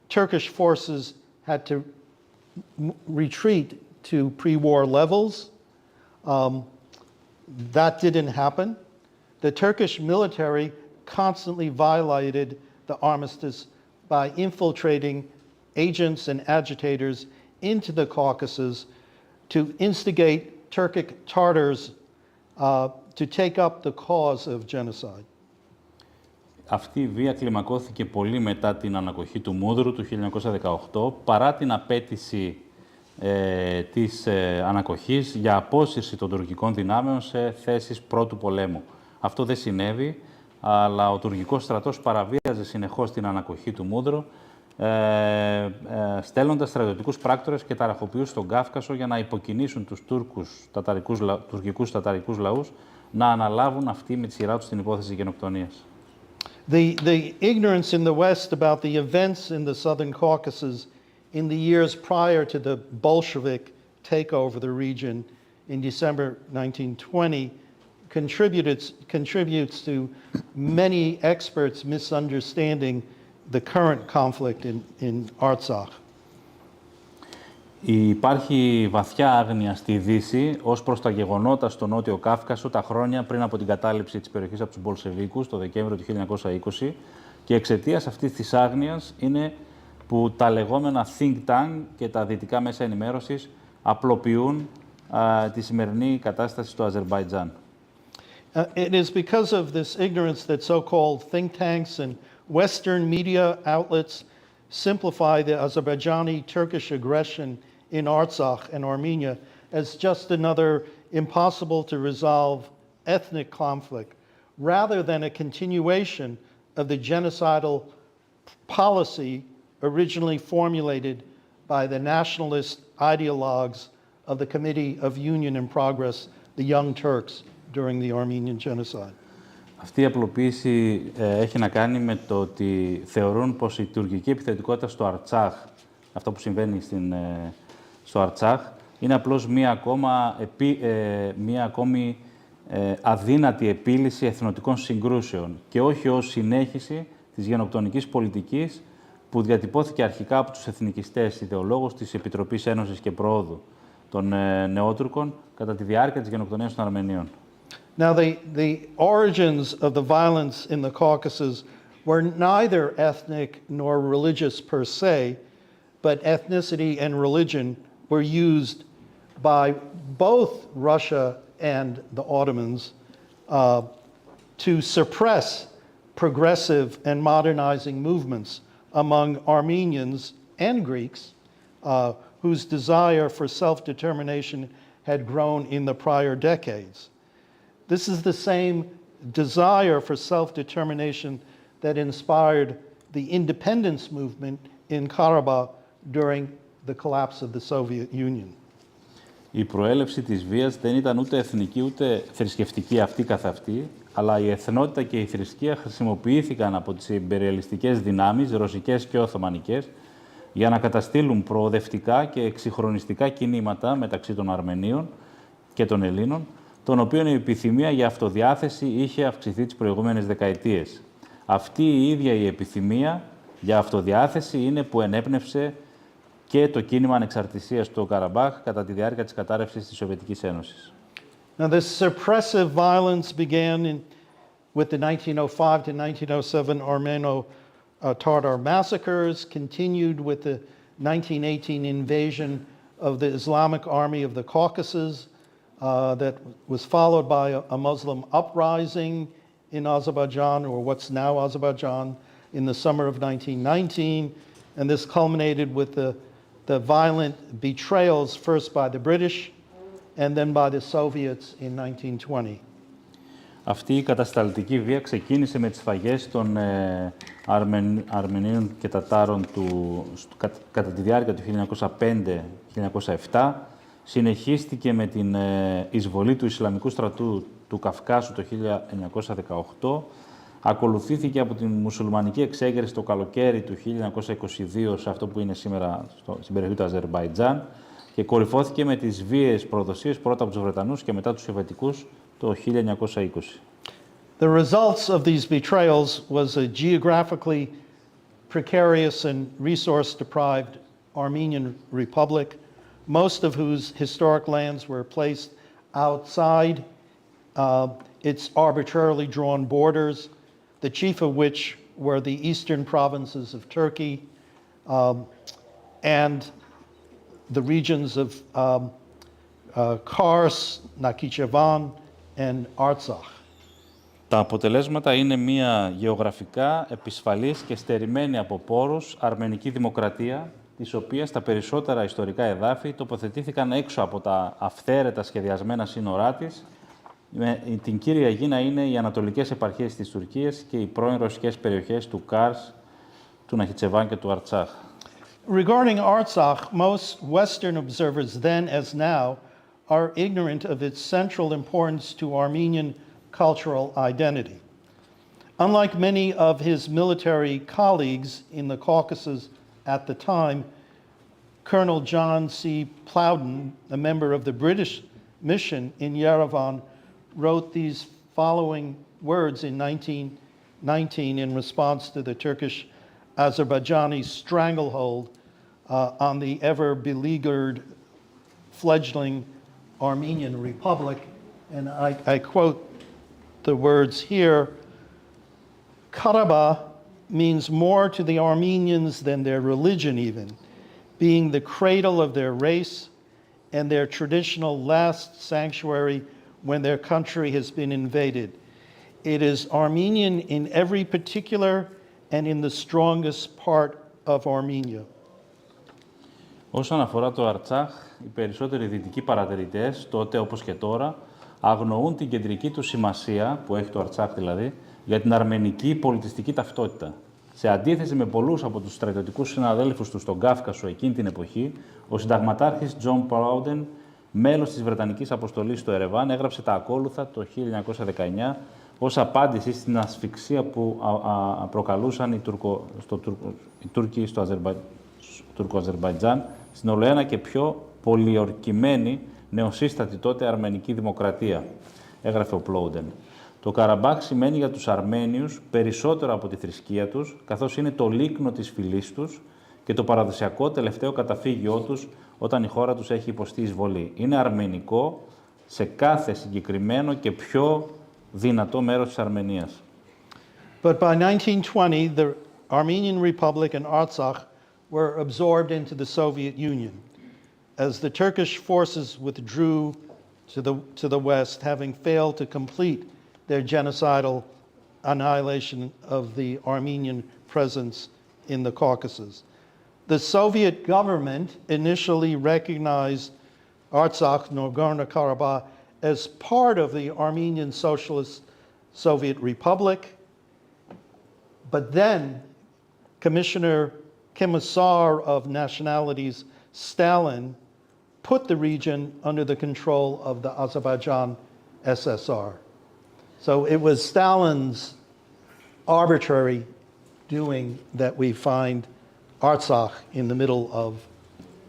Turkish forces had to retreat to pre-war levels. That didn't happen. The Turkish military constantly violated the armistice by infiltrating agents and agitators into the Caucasus to instigate Turkic Tartars to take up the cause of genocide. Αυτή η βία κλιμακώθηκε πολύ μετά την ανακοχή του Μούδρου του 1918, παρά την απέτηση της ανακοχής για απόσυρση των τουρκικών δυνάμεων σε θέσεις πρώτου πολέμου. Αυτό δεν συνέβη, αλλά ο τουρκικός στρατός παραβίαζε συνεχώς την ανακοχή του Μούδρου, στέλνοντας στρατιωτικούς πράκτορες και ταραχοποιούς στον Κάφκασο για να υποκινήσουν τους τουρκικούς ταταρικούς λαούς να αναλάβουν αυτοί με τη σειρά τους την υπόθεση γενοκτονίας. The ignorance in the West about the events in the southern Caucasus in the years prior to the Bolshevik takeover of the region in December 1920 contributes to many experts misunderstanding the current conflict in Artsakh. Υπάρχει βαθιά άγνοια στη Δύση ως προς τα γεγονότα στο Νότιο Κάφκασο τα χρόνια πριν από την κατάληψη της περιοχής από τους Μπολσεβίκους το Δεκέμβριο του 1920 και εξαιτίας αυτής της άγνοιας είναι που τα λεγόμενα think tank και τα δυτικά μέσα ενημέρωσης απλοποιούν τη σημερινή κατάσταση στο Αζερμπαϊτζάν. It is because of this ignorance that so-called think tanks and Western media outlets simplify the Azerbaijani-Turkish aggression in Artsakh and Armenia as just another impossible to resolve ethnic conflict, rather than a continuation of the genocidal policy originally formulated by the nationalist ideologues of the Committee of Union and Progress, the Young Turks, during the Armenian genocide. Αυτή η απλοποίηση έχει να κάνει με το ότι θεωρούν πως η τουρκική επιθετικότητα στο Αρτσάχ, αυτό που συμβαίνει στο Αρτσάχ, είναι απλώς μία ακόμη αδύνατη επίλυση εθνοτικών συγκρούσεων και όχι ως συνέχιση της γενοκτονικής πολιτικής που διατυπώθηκε αρχικά από τους εθνικιστές ιδεολόγους της Επιτροπής Ένωσης και Προόδου των Νεότουρκων κατά τη διάρκεια της γενοκτονίας των Αρμενίων. Now, the origins of the violence in the Caucasus were neither ethnic nor religious per se, but ethnicity and religion were used by both Russia and the Ottomans to suppress progressive and modernizing movements among Armenians and Greeks whose desire for self-determination had grown in the prior decades. This is the same desire for self-determination that inspired the independence movement in Karabakh during the collapse of the Soviet Union. Η προέλευση της βίας δεν ήταν ούτε εθνική ούτε θρησκευτική αυτή καθ' αυτή, αλλά η εθνότητα και η θρησκεία χρησιμοποιήθηκαν από τις ιμπεριαλιστικές δυνάμεις, ρωσικές και οθωμανικές, για να καταστήλουν προοδευτικά και εξυγχρονιστικά κινήματα μεταξύ των Αρμενίων και των Ελλήνων, των οποίων η επιθυμία για αυτοδιάθεση είχε αυξηθεί τις προηγούμενες δεκαετίες. Αυτή η ίδια η επιθυμία για αυτοδιάθεση είναι που ενέπνευσε και το κίνημα ανεξαρτησίας του Καραμπάχ κατά τη διάρκεια της κατάρρευσης της Σοβιετικής Ένωσης. Now, this suppressive violence began with the 1905 to 1907 Armeno-Tatar massacres, continued with the 1918 invasion of the Islamic Army of the Caucasus that was followed by a Muslim uprising in Azerbaijan, or what's now Azerbaijan, in the summer of 1919. And this culminated with the violent betrayals, first by the British and then by the Soviets in 1920. Αυτή η κατασταλτική βία ξεκίνησε με τις σφαγές των Αρμενίων και Τατάρων κατά τη διάρκεια του 1905-1907, συνεχίστηκε με την εισβολή του Ισλαμικού στρατού του Καυκάσου το 1918, ακολουθήθηκε από την μουσουλμανική εξέγερση το καλοκαίρι του 1922 σε αυτό που είναι σήμερα στην περιοχή του Αζερμπαϊτζάν και κορυφώθηκε με τις βίαιες προδοσίες πρώτα από τους Βρετανούς και μετά τους Σοβιετικούς το 1920. The results of these betrayals was a geographically precarious and resource-deprived Armenian Republic, most of whose historic lands were placed outside its arbitrarily drawn borders, the chief of which were the eastern provinces of Turkey and the regions of Kars, Nakhichevan, and Artsakh. Τα αποτελέσματα είναι μια γεωγραφικά επισφαλής και στερημένη από πόρους αρμενική δημοκρατία, της οποίας τα περισσότερα ιστορικά εδάφη τοποθετήθηκαν έξω από τα αυθαίρετα σχεδιασμένα σύνορά της, με την κύρια γη να είναι οι ανατολικές επαρχίες της Τουρκίας και οι πρώην ρωσικές περιοχές του Κάρς, του Ναχιτσεβάν και του Αρτσάχ. Regarding Artsakh, most Western observers then as now are ignorant of its central importance to Armenian cultural identity. Unlike many of his military colleagues in the Caucasus at the time, Colonel John C. Plowden, a member of the British mission in Yerevan, wrote these following words in 1919 in response to the Turkish-Azerbaijani stranglehold on the ever-beleaguered fledgling Armenian Republic. And I quote the words here: Karabakh means more to the Armenians than their religion even, being the cradle of their race and their traditional last sanctuary when their country has been invaded. It is Armenian in every particular and in the strongest part of Armenia. Όσον αφορά το Αρτσάχ, οι περισσότεροι δυτικοί παρατηρητές, τότε όπως και τώρα, αγνοούν την κεντρική του σημασία, που έχει το Αρτσάχ δηλαδή, για την αρμενική πολιτιστική ταυτότητα. Σε αντίθεση με πολλούς από τους στρατιωτικούς συναδέλφους του στον Κάφκασο εκείνη την εποχή, ο συνταγματάρχης Τζον Πλάουντεν, μέλος της Βρετανικής Αποστολής στο Ερεβάν, έγραψε τα ακόλουθα το 1919 ως απάντηση στην ασφυξία που προκαλούσαν οι Τούρκοι στο Τουρκο-Αζερμπαϊτζάν, στην ολοένα και πιο πολιορκημένη νεοσύστατη τότε αρμενική δημοκρατία, έγραφε ο Πλόουντεν. Το Καραμπάχ σημαίνει για τους Αρμένιους περισσότερο από τη θρησκεία τους, καθώς είναι το λίκνο της φυλής τους και το παραδοσιακό τελευταίο καταφύγιό τους όταν η χώρα τους έχει υποστεί εισβολή. Είναι αρμενικό σε κάθε συγκεκριμένο και πιο δυνατό μέρος της Αρμενίας. But by 1920, the Armenian Republic and Artsakh were absorbed into the Soviet Union. As the Turkish forces withdrew to the west, having failed to complete their genocidal annihilation of the Armenian presence in the Caucasus. The Soviet government initially recognized Artsakh, Nagorno-Karabakh, as part of the Armenian Socialist Soviet Republic, but then Commissioner Commissar of Nationalities Stalin put the region under the control of the Azerbaijan SSR. So it was Stalin's arbitrary doing that we find Artsakh in the middle of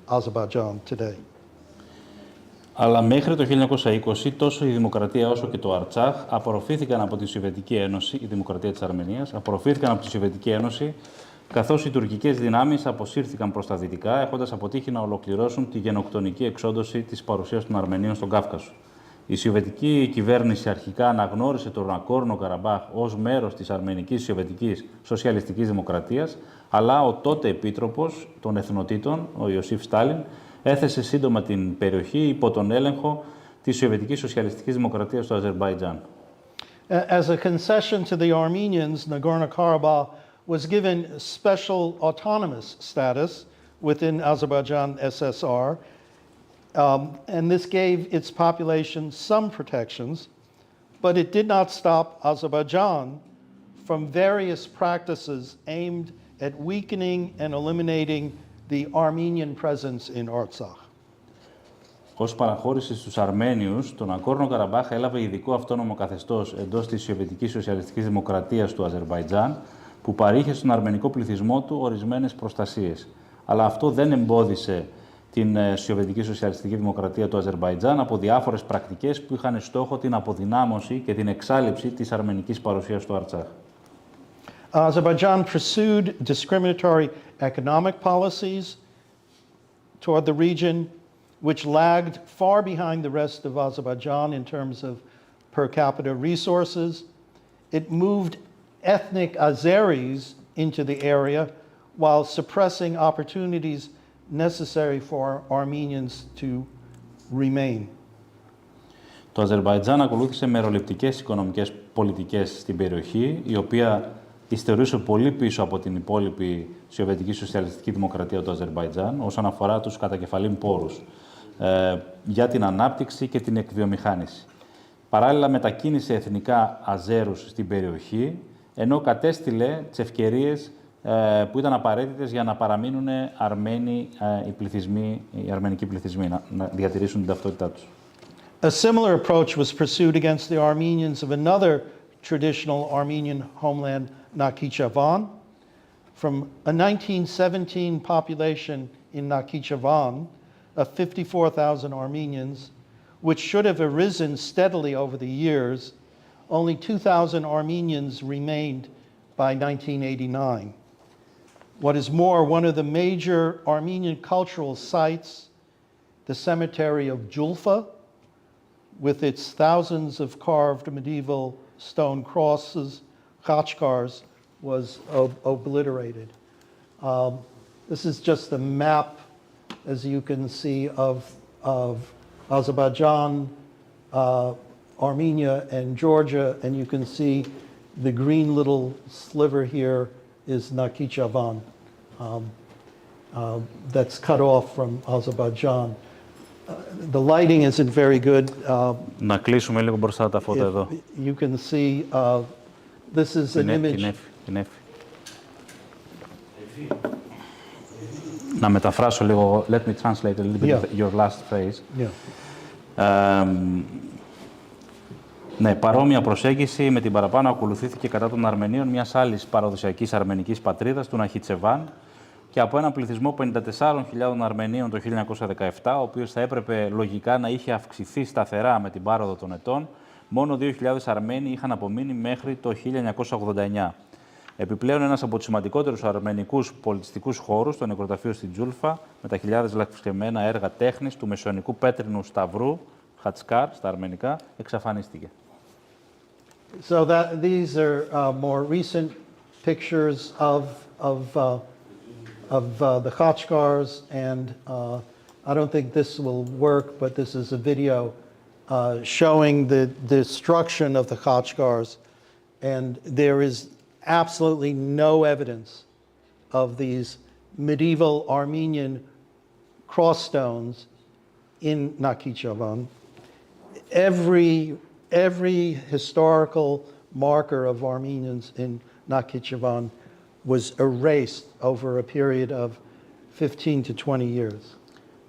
Azerbaijan today. Αλλά μέχρι το 1920 τόσο η Δημοκρατία όσο και το Αρτσάχ απορροφήθηκαν από τη Σοβιετική Ένωση, η Δημοκρατία της Αρμενίας, απορροφήθηκαν από τη Σοβιετική Ένωση, καθώς οι τουρκικές δυνάμεις αποσύρθηκαν προς τα δυτικά, έχοντας αποτύχει να ολοκληρώσουν τη γενοκτονική εξόντωση της παρουσίας των Αρμενίων στον Κάφκασο. Η Σοβιετική κυβέρνηση αρχικά αναγνώρισε το Ναγκόρνο Καραμπάχ ως μέρος της Αρμενικής Σοβιετικής Σοσιαλιστικής Δημοκρατίας, αλλά ο τότε επίτροπος των Εθνοτήτων, ο Ιωσήφ Στάλιν, έθεσε σύντομα την περιοχή υπό τον έλεγχο της Σοβιετικής Σοσιαλιστικής Δημοκρατίας του Αζερμπαϊτζάν. As a concession to the Armenians, Nagorno-Karabakh was given special autonomous status within Azerbaijan SSR, and this gave its population some protections, but it did not stop Azerbaijan from various practices aimed at weakening and eliminating the Armenian presence in Artsakh. Ως παραχώρηση στους Αρμένιους, το Ναγκόρνο Καραμπάχ έλαβε ειδικό αυτόνομο καθεστώς εντός της Σοβιετικής Σοσιαλιστικής Δημοκρατίας του Αζερμπαϊτζάν, που παρήχε στον αρμενικό πληθυσμό του ορισμένες προστασίες. Αλλά αυτό δεν εμπόδισε την Σοβιετική Σοσιαλιστική Δημοκρατία του Αζερμπαϊτζάν από διάφορες πρακτικές που είχαν στόχο την αποδυνάμωση και την εξάλειψη της αρμενικής παρουσίας του Αρτσάχ. Azerbaijan pursued discriminatory economic policies toward the region, which lagged far behind the rest of Azerbaijan in terms of per capita resources. It moved ethnic Azeris into the area while suppressing opportunities necessary for Armenians to remain. Το Αζερμπαϊτζάν ακολούθησε μεροληπτικές οικονομικές πολιτικές στην περιοχή, η οποία υστερούσε πολύ πίσω από την υπόλοιπη Σοβιετική Σοσιαλιστική Δημοκρατία του Αζερμπαϊτζάν όσον αφορά τους κατακεφαλήν πόρους για την ανάπτυξη και την εκβιομηχάνηση. Παράλληλα μετακίνησε εθνικά Αζέρους στην περιοχή, ενώ κατέστηλε τις ευκαιρίες που ήταν απαραίτητες για να παραμείνουν Αρμένοι οι αρμενικοί πληθυσμοί, να διατηρήσουν την ταυτότητά τους. A similar approach was pursued against the Armenians of another traditional Armenian homeland, Nakhichevan. From a 1917 population in Nakhichevan of 54,000 Armenians, which should have arisen steadily over the years, only 2,000 Armenians remained by 1989. What is more, one of the major Armenian cultural sites, the cemetery of Julfa, with its thousands of carved medieval stone crosses, khachkars, was obliterated. This is just a map, as you can see, of Azerbaijan, Armenia, and Georgia, and you can see the green little sliver here is Nakhichevan. That's cut off from Azerbaijan. The lighting isn't very good. Να κλείσουμε λίγο μπροστά τα φώτα εδώ. You can see, this is an image. Την έφη. Να μεταφράσω λίγο. Let me translate a little bit your last phrase. Ναι, παρόμοια προσέγγιση με την παραπάνω ακολουθήθηκε κατά των Αρμενίων μιας άλλης παραδοσιακής αρμενικής πατρίδας, του Ναχιτσεβάν, και από έναν πληθυσμό 54.000 Αρμενίων το 1917, ο οποίος θα έπρεπε λογικά να είχε αυξηθεί σταθερά με την πάροδο των ετών, μόνο 2.000 Αρμένοι είχαν απομείνει μέχρι το 1989. Επιπλέον, ένας από τους σημαντικότερους αρμενικούς πολιτιστικούς χώρους, το νεκροταφείο στην Τζούλφα, με τα χιλιάδες λαθρεσκεμμένα έργα τέχνης του μεσαιωνικού πέτρινου σταυρού, Χατσκάρ στα αρμενικά, εξαφανίστηκε. So these are more recent pictures of the khachkars, and I don't think this will work, but this is a video showing the destruction of the Khachkars, and there is absolutely no evidence of these medieval Armenian cross stones in Nakhichevan. Every historical marker of Armenians in Nakhichevan was erased over a period of 15 to 20 years.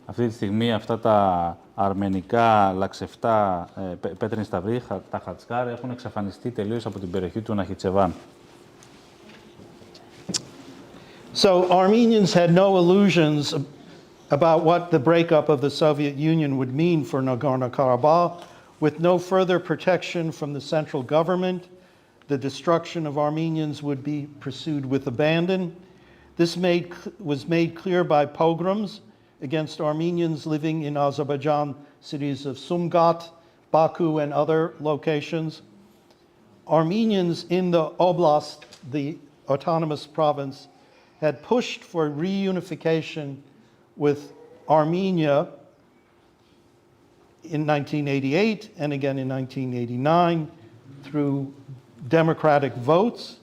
Αυτή τη στιγμή αυτά τα αρμενικά λαξευτά πέτρινοι σταυροί, τα Χατσκάρ, έχουν εξαφανιστεί τελείως από την περιοχή του Ναχιτσεβάν. So Armenians had no illusions about what the breakup of the Soviet Union would mean for Nagorno-Karabakh. With no further protection from the central government, the destruction of Armenians would be pursued with abandon. This was made clear by pogroms against Armenians living in Azerbaijan cities of Sumgat, Baku, and other locations. Armenians in the oblast, the autonomous province, had pushed for reunification with Armenia in 1988 and again in 1989 through democratic votes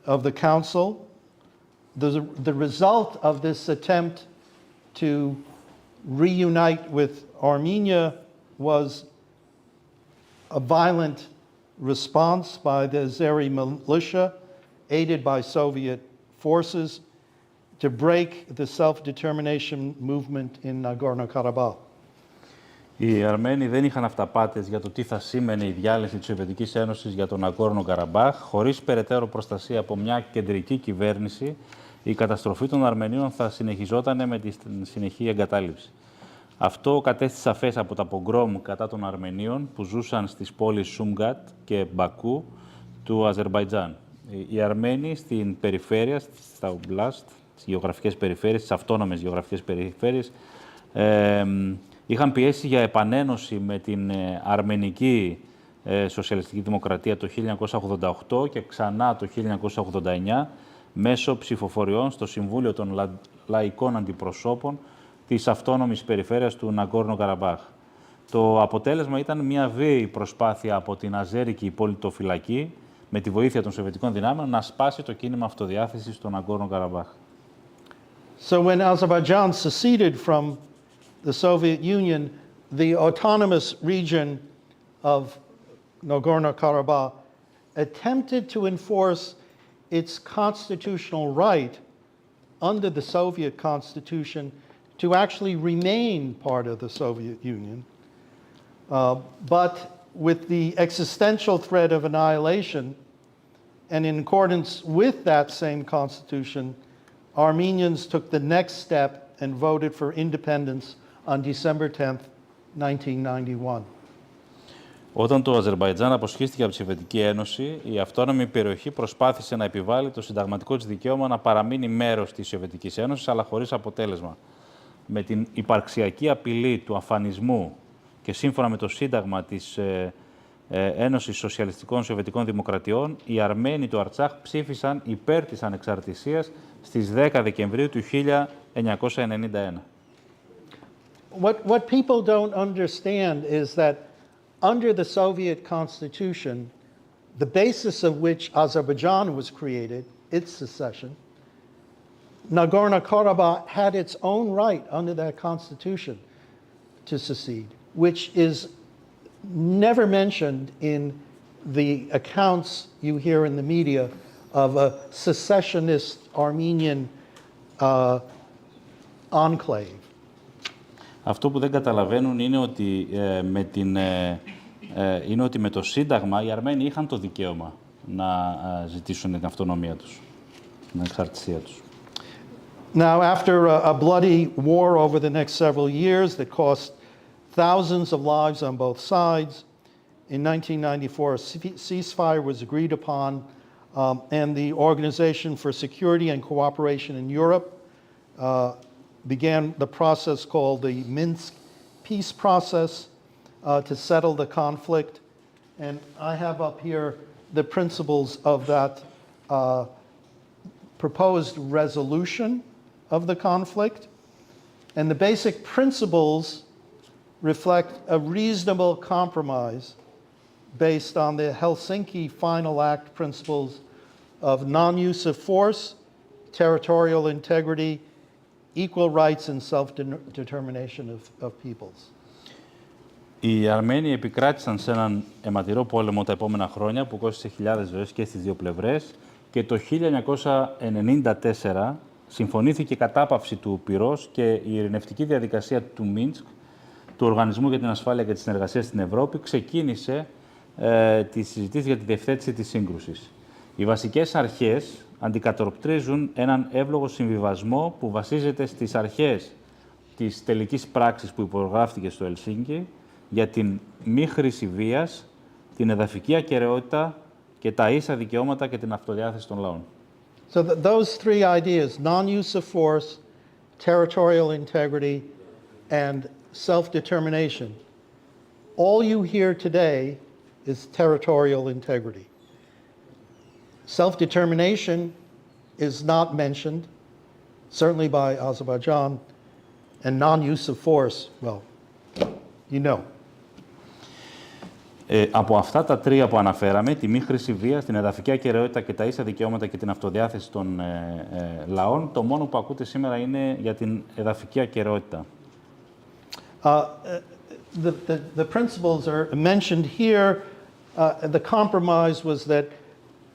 of the council. The result of this attempt to reunite with Armenia was a violent response by the Azeri militia, aided by Soviet forces, to break the self-determination movement in Nagorno-Karabakh. Οι Αρμένοι δεν είχαν αυταπάτες για το τι θα σήμαινε η διάλυση της Σοβιετικής Ένωσης για τον Ναγκόρνο Καραμπάχ. Χωρίς περαιτέρω προστασία από μια κεντρική κυβέρνηση, η καταστροφή των Αρμενίων θα συνεχιζόταν με τη συνεχή εγκατάλειψη. Αυτό κατέστη σαφές από τα πογκρόμ κατά των Αρμενίων που ζούσαν στις πόλεις Σούμγκατ και Μπακού του Αζερμπαϊτζάν. Οι Αρμένοι στην περιφέρεια, στα Ομπλάστ, στις γεωγραφικές περιφέρειες, στις αυτόνομες γεωγραφικές περιφέρειες, είχαν πιέσει για επανένωση με την Αρμενική Σοσιαλιστική Δημοκρατία το 1988 και ξανά το 1989 μέσω ψηφοφοριών στο Συμβούλιο των Λαϊκών Αντιπροσώπων της αυτόνομης περιφέρειας του Ναγκόρνο Καραμπάχ. Το αποτέλεσμα ήταν μια βίαιη προσπάθεια από την αζέρικη πολιτοφυλακή με τη βοήθεια των Σοβιετικών δυνάμεων να σπάσει το κίνημα αυτοδιάθεσης στο Ναγκόρνο Καραμπάχ. So when Azerbaijan seceded from the Soviet Union, the autonomous region of Nagorno-Karabakh attempted to enforce its constitutional right under the Soviet Constitution to actually remain part of the Soviet Union. But with the existential threat of annihilation, and in accordance with that same constitution, Armenians took the next step and voted for independence on December 10th, 1991. Όταν το Αζερμπαϊτζάν αποσχίστηκε από τη Σοβιετική Ένωση, η αυτόνομη περιοχή προσπάθησε να επιβάλλει το συνταγματικό της δικαίωμα να παραμείνει μέρος της Σοβιετικής Ένωσης, αλλά χωρίς αποτέλεσμα. Με την υπαρξιακή απειλή του αφανισμού και σύμφωνα με το Σύνταγμα της Ένωσης Σοσιαλιστικών Σοβιετικών Δημοκρατιών, οι Αρμένοι του Αρτσάχ ψήφισαν υπέρ της ανεξαρτησίας στις 10 Δεκεμβρίου του 1991. What people don't understand is that under the Soviet Constitution, the basis of which Azerbaijan was created, its secession, Nagorno-Karabakh had its own right under that constitution to secede, which is never mentioned in the accounts you hear in the media of a secessionist Armenian enclave. Αυτό που δεν καταλαβαίνουν είναι ότι, με το Σύνταγμα οι Αρμένοι είχαν το δικαίωμα να ζητήσουν την αυτονομία τους, την εξαρτησία τους. Now, after a bloody war over the next several years that cost thousands of lives on both sides, in 1994 a ceasefire was agreed upon, and the Organization for Security and Cooperation in Europe began the process called the Minsk Peace Process to settle the conflict. And I have up here the principles of that proposed resolution of the conflict. And the basic principles reflect a reasonable compromise based on the Helsinki Final Act principles of non-use of force, territorial integrity, equal rights and self-determination of peoples. Οι Αρμένοι επικράτησαν σε έναν αιματηρό πόλεμο τα επόμενα χρόνια που κόστισε χιλιάδες ζωές και στις δύο πλευρές και το 1994 συμφωνήθηκε η κατάπαυση του πυρός και η ειρηνευτική διαδικασία του Μίνσκ, του Οργανισμού για την Ασφάλεια και τη Συνεργασία στην Ευρώπη, ξεκίνησε τη συζήτηση για τη διευθέτηση της σύγκρουσης. Οι βασικές αρχές αντικατοπτρίζουν έναν εύλογο συμβιβασμό που βασίζεται στις αρχές της τελικής πράξης που υπογράφτηκε στο Ελσίνκι για την μη χρήση βίας, την εδαφική ακεραιότητα και τα ίσα δικαιώματα και την αυτοδιάθεση των λαών. So those three ideas, non-use of force, territorial integrity, and self-determination, all you hear today is territorial integrity. Self-determination is not mentioned, certainly by Azerbaijan, and non-use of force, well, you know. Από αυτά τα τρία που αναφέραμε, τη μη χρήση βίας, την εδαφική ακεραιότητα και τα ίσα δικαιώματα και την αυτοδιάθεση των λαών, το μόνο που ακούτε σήμερα είναι για την εδαφική ακεραιότητα. The principles are mentioned here. The compromise was that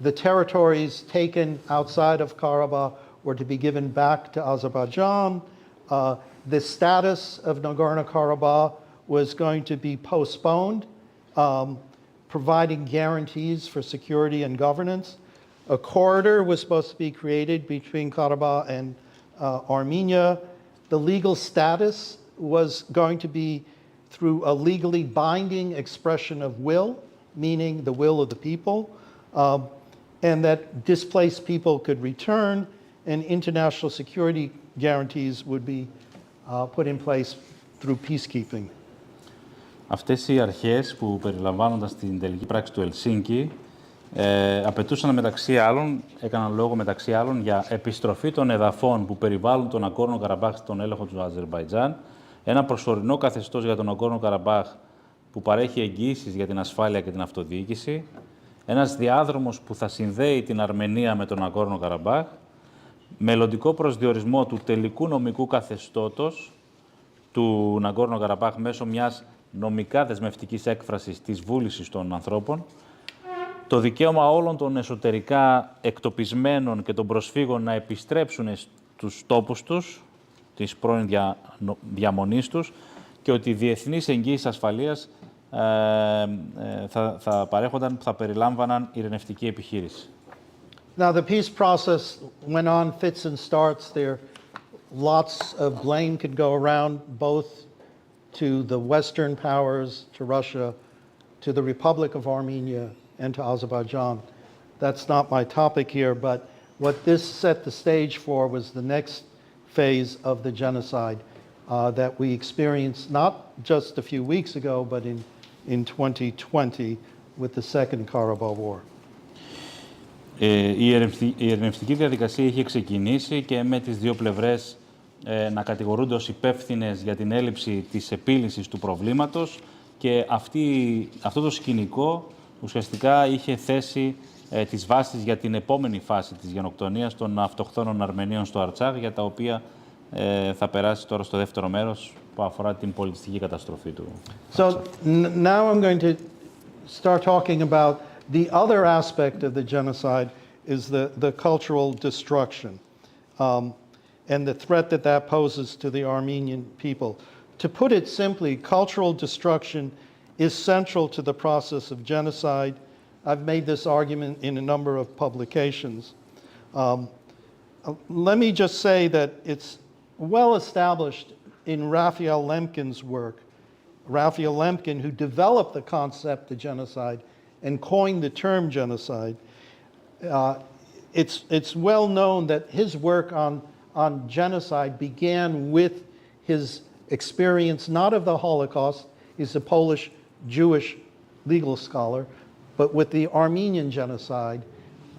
the territories taken outside of Karabakh were to be given back to Azerbaijan. The status of Nagorno-Karabakh was going to be postponed, providing guarantees for security and governance. A corridor was supposed to be created between Karabakh and Armenia. The legal status was going to be through a legally binding expression of will, meaning the will of the people, and that displaced people could return, and international security guarantees would be put in place through peacekeeping. Αυτές οι αρχές που περιλαμβάνονταν στην τελική πράξη του Ελσίνκι απαιτούσαν μεταξύ άλλων, έκαναν λόγο μεταξύ άλλων για επιστροφή των εδαφών που περιβάλλουν τον Ναγκόρνο Καραμπάχ στον έλεγχο του Αζερμπαϊτζάν, ένα προσωρινό καθεστώς για τον Ναγκόρνο Καραμπάχ που παρέχει εγγυήσεις για την ασφάλεια και την αυτοδιοίκηση, ένας διάδρομος που θα συνδέει την Αρμενία με τον Ναγκόρνο Καραμπάχ, μελλοντικό προσδιορισμό του τελικού νομικού καθεστώτος του Ναγκόρνο Καραμπάχ μέσω μιας νομικά δεσμευτικής έκφρασης της βούλησης των ανθρώπων, το δικαίωμα όλων των εσωτερικά εκτοπισμένων και των προσφύγων να επιστρέψουν στους τόπους τους, της πρώην διαμονής τους, και ότι οι διεθνείς εγγύησεις ασφαλείας θα παρέχονταν, θα περιλάμβαναν ειρηνευτική επιχείρηση. Now the peace process went on fits and starts. There lots of blame could go around both to the Western powers, to Russia, to the Republic of Armenia, and to Azerbaijan. That's not my topic here, but what this set the stage for was the next phase of the genocide that we experienced not just a few weeks ago, but in 2020 with the Second Karabakh War. Η ειρηνευτική διαδικασία είχε ξεκινήσει και με τις δύο πλευρές να κατηγορούνται ως υπεύθυνες για την έλλειψη της επίλυσης του προβλήματος και αυτό το σκηνικό ουσιαστικά είχε θέσει τις βάσεις για την επόμενη φάση της γενοκτονίας των αυτοχθόνων Αρμενίων στο Αρτσάχ, για τα οποία θα περάσει τώρα στο δεύτερο μέρος που αφορά την πολιτιστική καταστροφή του. So now I'm going to start talking about the other aspect of the genocide is the cultural destruction and the threat that that poses to the Armenian people. To put it simply, cultural destruction is central to the process of genocide. I've made this argument in a number of publications. Let me just say that it's well established in Raphael Lemkin's work. Raphael Lemkin, who developed the concept of genocide and coined the term genocide, it's well known that his work on genocide began with his experience not of the Holocaust. He's a Polish Jewish legal scholar, but with the Armenian genocide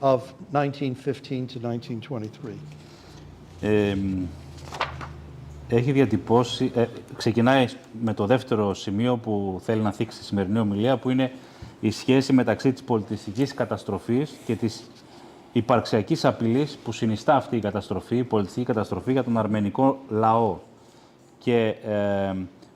of 1915 to 1923. έχει διατυπώσει, ξεκινάει με το δεύτερο σημείο που θέλει να θίξει στη σημερινή ομιλία, που είναι η σχέση μεταξύ της πολιτιστικής καταστροφής και της υπαρξιακής απειλής που συνιστά αυτή η καταστροφή, η πολιτιστική καταστροφή για τον αρμενικό λαό. Και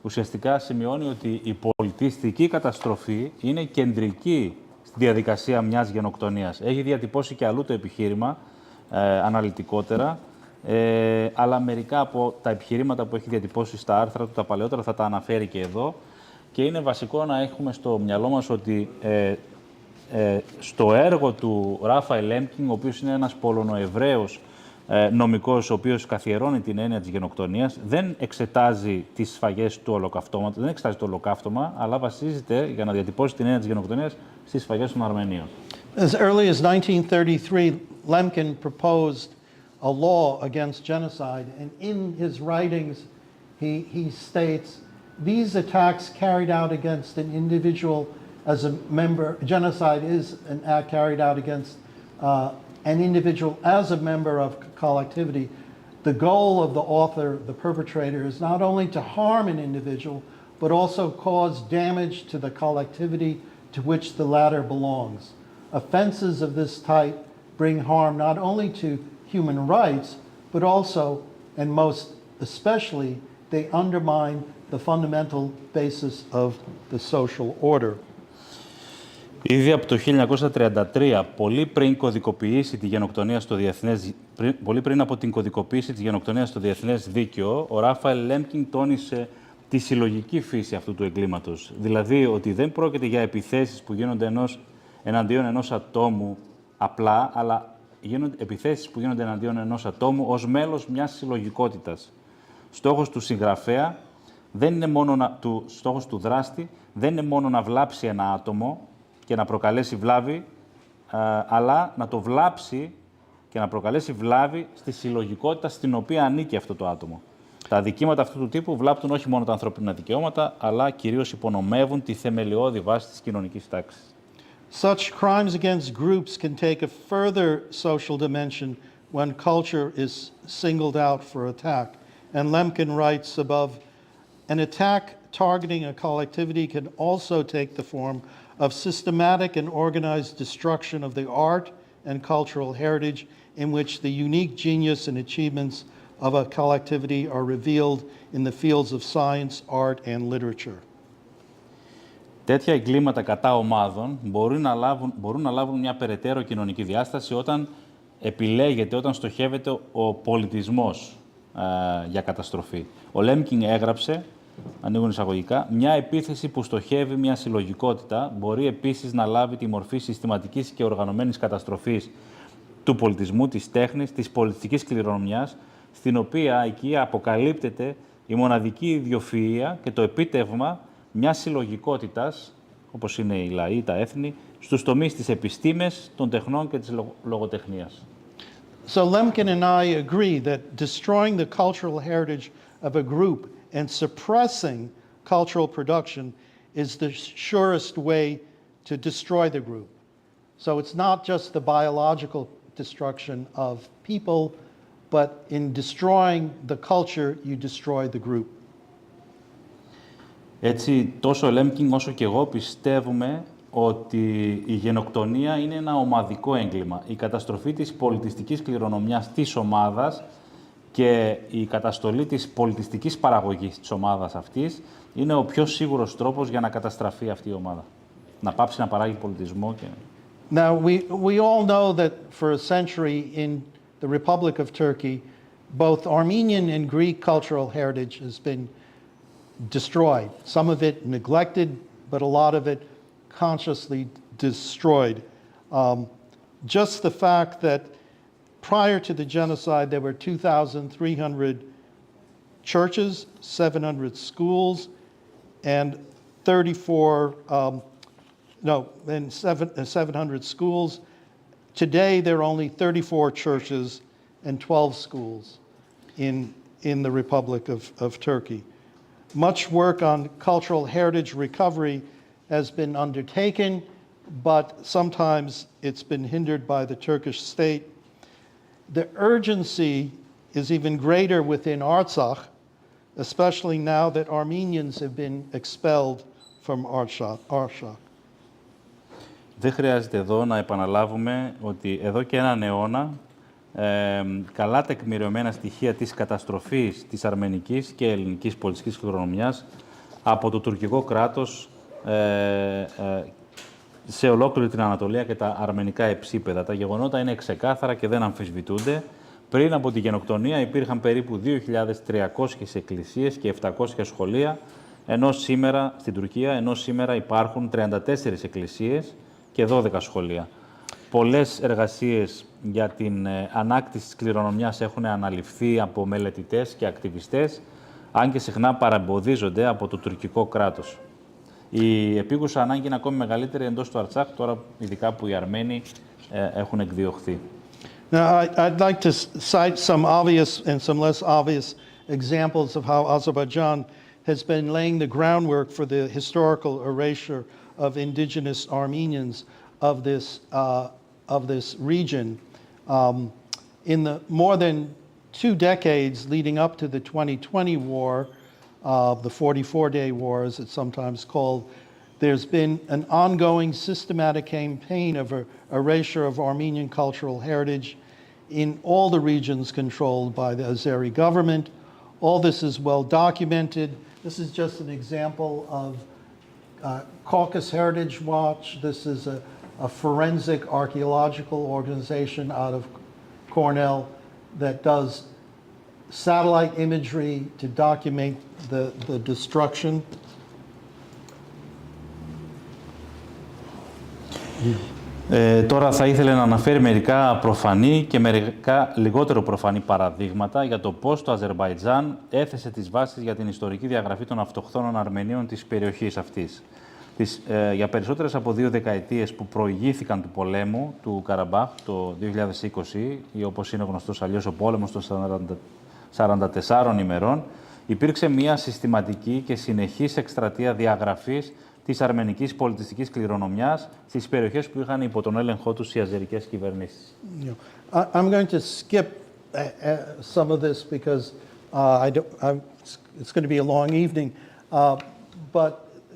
ουσιαστικά σημειώνει ότι η πολιτιστική καταστροφή είναι κεντρική στη διαδικασία μιας γενοκτονίας. Έχει διατυπώσει και αλλού το επιχείρημα, αναλυτικότερα, αλλά μερικά από τα επιχειρήματα που έχει διατυπώσει στα άρθρα του, τα παλαιότερα, θα τα αναφέρει και εδώ. Και είναι βασικό να έχουμε στο μυαλό μας ότι στο έργο του Ράφαελ Λέμκινγκ, ο οποίος είναι ένας Πολωνοεβραίος νομικός, ο οποίος καθιερώνει την έννοια της γενοκτονίας, δεν εξετάζει τις σφαγές του ολοκαυτώματος, δεν εξετάζει το ολοκαύτωμα, αλλά βασίζεται, για να διατυπώσει την έννοια της γενοκτονίας, στις σφαγές των Αρμενίων. As early as 1933, Lemkin proposed a law against genocide, and in his writings, he states, these attacks carried out against an individual as a member, genocide is an act carried out against an individual as a member of collectivity. The goal of the author, the perpetrator, is not only to harm an individual, but also cause damage to the collectivity to which the latter belongs. Offenses of this type bring harm not only to human rights, but also, and most especially, they undermine the fundamental basis of the social order. Ήδη από το 1933, πολύ πριν κωδικοποιήσει τη γενοκτονία στο διεθνές, πολύ πριν από την κωδικοποίηση της γενοκτονίας στο διεθνές δίκαιο, ο Ράφαελ Λέμκινγκ τόνισε τη συλλογική φύση αυτού του εγκλήματος. Δηλαδή ότι δεν πρόκειται για επιθέσεις που γίνονται εναντίον ενός ατόμου απλά, αλλά γίνονται επιθέσεις που γίνονται εναντίον ενός ατόμου ως μέλος μιας συλλογικότητας. Στόχος του συγγραφέα δεν είναι μόνο στόχος του δράστη δεν είναι μόνο να βλάψει ένα άτομο και να προκαλέσει βλάβη, αλλά να το βλάψει και να προκαλέσει βλάβη στη συλλογικότητα στην οποία ανήκει αυτό το άτομο. Τα αδικήματα αυτού του τύπου βλάπτουν όχι μόνο τα ανθρώπινα δικαιώματα, αλλά κυρίως υπονομεύουν τη θεμελιώδη βάση της κοινωνικής τάξης. Such crimes against groups can take a further social dimension when culture is singled out for attack. And Lemkin writes above, an attack targeting a collectivity can also take the form of systematic and organized destruction of the art and cultural heritage in which the unique genius and achievements of a collectivity are revealed in the fields of science, art, and literature. Τέτοια εγκλήματα κατά ομάδων μπορούν να λάβουν μια περαιτέρω κοινωνική διάσταση όταν επιλέγεται, όταν στοχεύεται ο πολιτισμός για καταστροφή. Ο Λέμκινγκ έγραψε, ανοίγουν εισαγωγικά, μια επίθεση που στοχεύει μια συλλογικότητα μπορεί επίσης να λάβει τη μορφή συστηματικής και οργανωμένης καταστροφής του πολιτισμού, της τέχνης, της πολιτιστικής κληρονομιάς, στην οποία εκεί αποκαλύπτεται η μοναδική ιδιοφυΐα και το επίτευγμα μιας συλλογικότητας, όπως είναι οι λαοί, τα έθνη, στους τομείς της επιστήμης, των τεχνών και της λογοτεχνίας. So Lemkin and I agree that destroying the cultural heritage of a group and suppressing cultural production is the surest way to destroy the group. So it's not just the biological destruction of people, but in destroying the culture, you destroy the group. Έτσι, τόσο ο Λέμκινγκ όσο και εγώ πιστεύουμε ότι η γενοκτονία είναι ένα ομαδικό έγκλημα. Η καταστροφή της πολιτιστικής κληρονομιάς της ομάδας και η καταστολή της πολιτιστικής παραγωγής της ομάδας αυτής είναι ο πιο σίγουρος τρόπος για να καταστραφεί αυτή η ομάδα. Να πάψει να παράγει πολιτισμό και... Now, we all know that for a century in the Republic of Turkey, both Armenian and Greek cultural heritage has been destroyed. Some of it neglected, but a lot of it consciously destroyed. Just the fact that prior to the genocide, there were 2,300 churches, 700 schools, and 700 schools. Today, there are only 34 churches and 12 schools in the Republic of Turkey. Much work on cultural heritage recovery has been undertaken, but sometimes it's been hindered by the Turkish state. The urgency is even greater within Artsakh, especially now that Armenians have been expelled from Artsakh. Δεν χρειάζεται εδώ να επαναλάβουμε ότι εδώ και έναν αιώνα καλά τεκμηριωμένα στοιχεία της καταστροφής της αρμενικής και ελληνικής πολιτικής κληρονομιάς από το τουρκικό κράτος σε ολόκληρη την Ανατολία και τα αρμενικά εψίπεδα. Τα γεγονότα είναι ξεκάθαρα και δεν αμφισβητούνται. Πριν από τη Γενοκτονία υπήρχαν περίπου 2.300 εκκλησίες και 700 σχολεία, ενώ σήμερα στην Τουρκία, ενώ σήμερα υπάρχουν 34 εκκλησίες και 12 σχολεία. Πολλές εργασίες για την ανάκτηση της κληρονομιάς έχουν αναλυφθεί από μελετητές και ακτιβιστές, αν και συχνά παραμποδίζονται από το τουρκικό κράτος. Η επίγουσα ανάγκη είναι ακόμη μεγαλύτερη εντός του Αρτσάκ, τώρα ειδικά που οι Αρμένοι έχουν εκδιωχθεί. Now, I'd like to cite some obvious and some less obvious examples of how Azerbaijan has been laying the groundwork for the historical erasure of indigenous Armenians of this region. In the more than 2 decades leading up to the 2020 war, the 44-day war, as it's sometimes called, there's been an ongoing systematic campaign of erasure of Armenian cultural heritage in all the regions controlled by the Azeri government. All this is well documented. This is just an example of Caucasus Heritage Watch. This is a forensic archaeological organization out of Cornell that does satellite imagery to document the destruction. Τώρα θα ήθελα να αναφέρει μερικά προφανή και μερικά λιγότερο προφανή παραδείγματα για το πώς το Αζερμπαϊτζάν έθεσε τις βάσεις για την ιστορική διαγραφή των αυτοχθόνων Αρμενίων της περιοχής αυτής. Για περισσότερες από 2 δεκαετίες που προηγήθηκαν του πολέμου του Καραμπάχ το 2020, ή όπως είναι γνωστός αλλιώς ο πόλεμος των 44 ημερών, υπήρξε μια συστηματική και συνεχής εκστρατεία διαγραφής της αρμενικής πολιτιστικής κληρονομιάς στις περιοχές που είχαν υπό τον έλεγχό τους οι αζερικές κυβερνήσεις. I'm going to skip some of this because it's going to be a long evening, but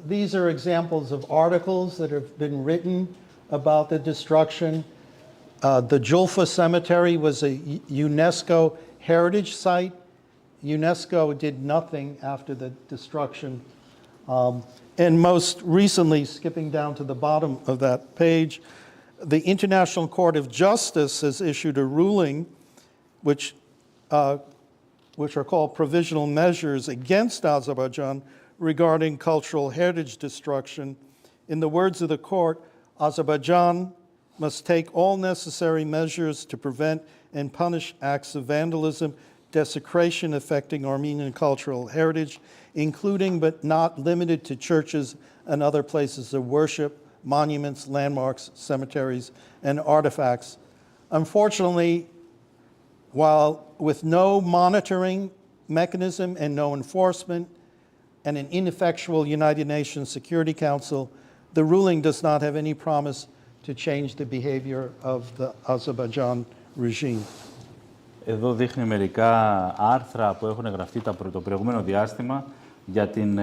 these are examples of articles that have been written about the destruction. The Julfa Cemetery was a UNESCO heritage site. UNESCO did nothing after the destruction. And most recently, skipping down to the bottom of that page, the International Court of Justice has issued a ruling which are called provisional measures against Azerbaijan regarding cultural heritage destruction. In the words of the court, Azerbaijan must take all necessary measures to prevent and punish acts of vandalism, desecration affecting Armenian cultural heritage, including but not limited to churches and other places of worship, monuments, landmarks, cemeteries, and artifacts. Unfortunately, while with no monitoring mechanism and no enforcement, and an ineffectual United Nations Security Council, the ruling does not have any promise to change the behavior of the Azerbaijan regime. Εδώ δείχνει μερικά άρθρα που έχουν γραφτεί το προηγούμενο διάστημα για την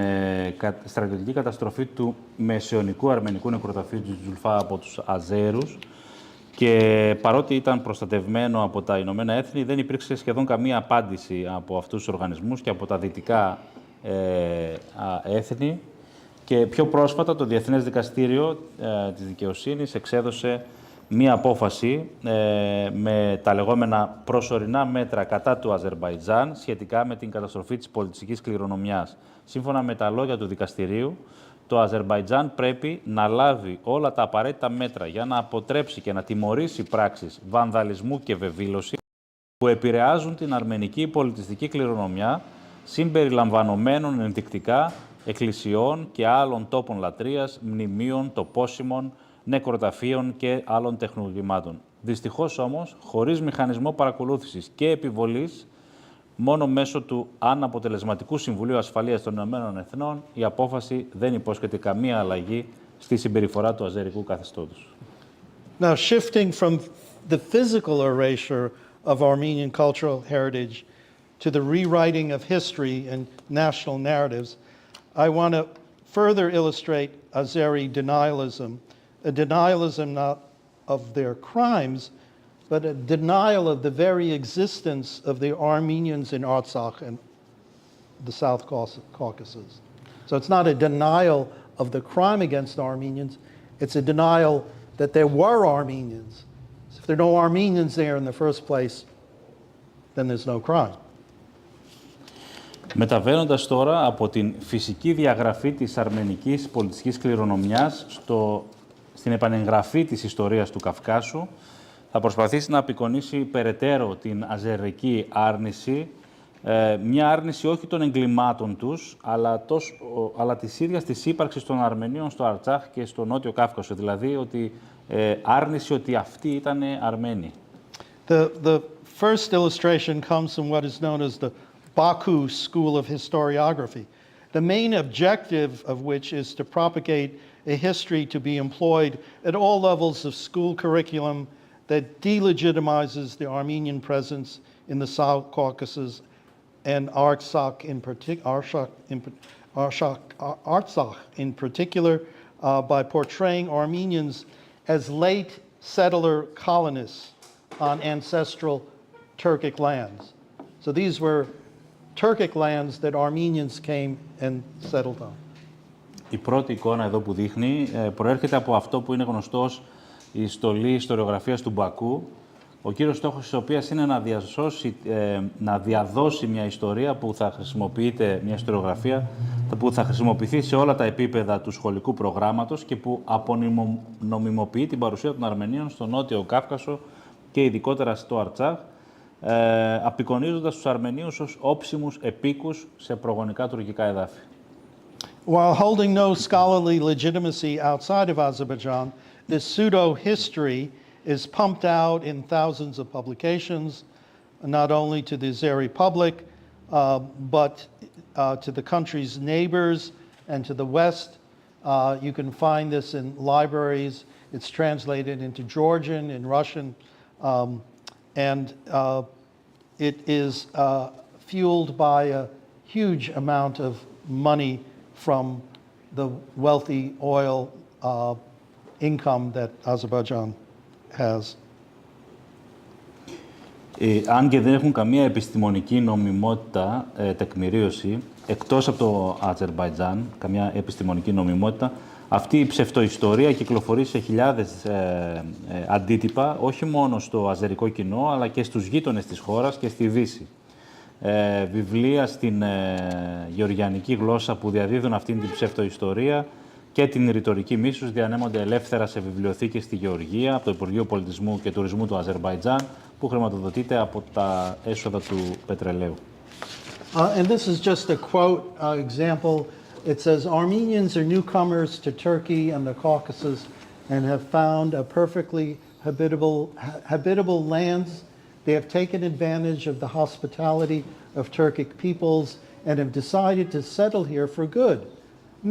στρατιωτική καταστροφή του μεσαιωνικού αρμενικού νεκροταφείου του Τζουλφά από τους Αζέρους και παρότι ήταν προστατευμένο από τα Ηνωμένα Έθνη, δεν υπήρξε σχεδόν καμία απάντηση από αυτούς τους οργανισμούς και από τα δυτικά έθνη. Και πιο πρόσφατα το Διεθνές Δικαστήριο της Δικαιοσύνης εξέδωσε μία απόφαση με τα λεγόμενα προσωρινά μέτρα κατά του Αζερμπαϊτζάν σχετικά με την καταστροφή της πολιτιστικής κληρονομιάς. Σύμφωνα με τα λόγια του δικαστηρίου, το Αζερμπαϊτζάν πρέπει να λάβει όλα τα απαραίτητα μέτρα για να αποτρέψει και να τιμωρήσει πράξεις βανδαλισμού και βεβήλωση που επηρεάζουν την αρμενική πολιτιστική κληρονομιά, συμπεριλαμβανομένων ενδεικτικά εκκλησιών και άλλων τόπων λατρείας, μνημείων, τοπόσιμων, νεκροταφείων και άλλων τεχνουργημάτων. Δυστυχώς όμως, χωρίς μηχανισμό παρακολούθησης και επιβολής, μόνο μέσω του αναποτελεσματικού Συμβουλίου Ασφαλείας των Ηνωμένων Εθνών, η απόφαση δεν υπόσχεται καμία αλλαγή στη συμπεριφορά του αζερικού καθεστώτος. Now, shifting from the physical erasure of Armenian cultural heritage to the rewriting of history and national narratives, I want to further illustrate Azeri denialism, a denialism not of their crimes, but a denial of the very existence of the Armenians in Artsakh and the South Caucasus. So it's not a denial of the crime against Armenians, it's a denial that there were Armenians. So if there are no Armenians there in the first place, then there's no crime. Μεταβαίνοντας τώρα από την φυσική διαγραφή της αρμενικής πολιτιστικής κληρονομιάς στην επανεγγραφή της ιστορίας του Καυκάσου, θα προσπαθήσει να απεικονίσει περαιτέρω την αζερική άρνηση, μια άρνηση όχι των εγκλημάτων τους, αλλά της ίδιας της ύπαρξης των Αρμενίων στο Αρτσάχ και στο Νότιο Κάυκασο, δηλαδή ότι άρνηση ότι αυτοί ήταν Αρμένοι. The first illustration comes from what is known as the Baku School of Historiography, the main objective of which is to propagate a history to be employed at all levels of school curriculum that delegitimizes the Armenian presence in the South Caucasus and Artsakh in particular, by portraying Armenians as late settler colonists on ancestral Turkic lands. So these were Turkic lands that Armenians came and settled on. Η πρώτη εικόνα εδώ που δείχνει προέρχεται από αυτό που είναι γνωστό ως η στολή ιστοριογραφίας του Μπακού, ο κύριος στόχος της οποίας είναι να διαδώσει μια ιστορία που θα χρησιμοποιείται, μια ιστοριογραφία που θα χρησιμοποιηθεί σε όλα τα επίπεδα του σχολικού προγράμματος και που απονομιμοποιεί την παρουσία των Αρμενίων στο Νότιο Κάυκασο και ειδικότερα στο Αρτσάχ, απεικονίζοντας τους Αρμενίους ως όψιμους επίκους σε προγονικά τουρκικά εδάφη. While holding no scholarly legitimacy outside of Azerbaijan, this pseudo-history is pumped out in thousands of publications, not only to the Azeri public, but to the country's neighbors and to the West. You can find this in libraries. It's translated into Georgian and Russian. And it is fueled by a huge amount of money from the wealthy oil income that Azerbaijan has. Αν και δεν έχουν καμία επιστημονική νομιμότητα, τεκμηρίωση, εκτός από το Αζερμπαϊτζάν, καμία επιστημονική νομιμότητα, αυτή η ψευτοϊστορία κυκλοφορεί σε χιλιάδες αντίτυπα, όχι μόνο στο αζερικό κοινό, αλλά και στους γείτονες της χώρας και στη Δύση. Βιβλία στην γεωργιανική γλώσσα που διαδίδουν αυτήν την ψευτοϊστορία και την ρητορική μίσους διανέμονται ελεύθερα σε βιβλιοθήκες στη Γεωργία, από το Υπουργείο Πολιτισμού και Τουρισμού του Αζερμπαϊτζάν, που χρηματοδοτείται από τα έσοδα του πετρελαίου. And this is just a quote example. It says, Armenians are newcomers to Turkey and the Caucasus and have found a perfectly habitable lands. They have taken advantage of the hospitality of Turkic peoples and have decided to settle here for good.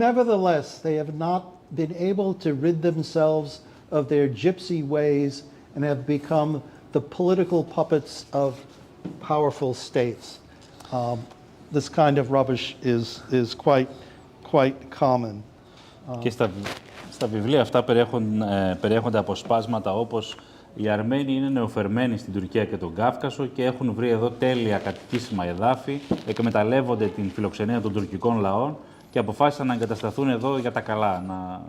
Nevertheless, they have not been able to rid themselves of their gypsy ways and have become the political puppets of powerful states. This kind of rubbish is quite common. Και στα βιβλία αυτά περιέχονται αποσπάσματα όπως οι Αρμένοι είναι νεοφερμένοι στην Τουρκία και τον Κάυκασο και έχουν βρει εδώ τέλεια κατοικήσιμα εδάφη, εκμεταλλεύονται την φιλοξενία των τουρκικών λαών και αποφάσισαν να εγκατασταθούν εδώ για τα καλά, να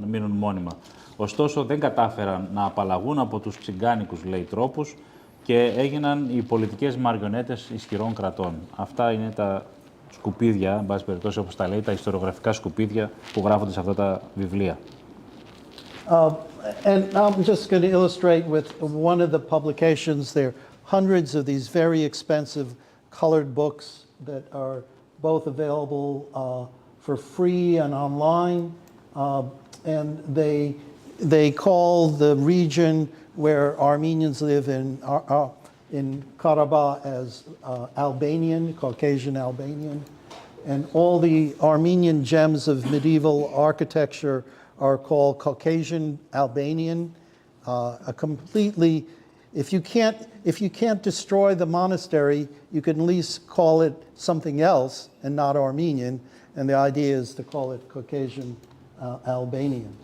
μείνουν μόνιμα. Ωστόσο, δεν κατάφεραν να απαλλαγούν από τους τσιγκάνικους, λέει, τρόπους και έγιναν οι πολιτικές μαριονέτες ισχυρών κρατών. Αυτά είναι τα σκουπίδια, εν πάση περιπτώσει, όπως τα λέει, τα ιστοριογραφικά σκουπίδια που γράφονται σε αυτά τα βιβλία. And I'm just going to illustrate with one of the publications. There are hundreds of these very expensive colored books that are both available for free and online. And they call the region where Armenians live in Karabakh as Albanian, Caucasian Albanian. And all the Armenian gems of medieval architecture are called Caucasian Albanian, a completely if you can't destroy the monastery, you can at least call it something else and not Armenian. And the idea is to call it Caucasian Albanian.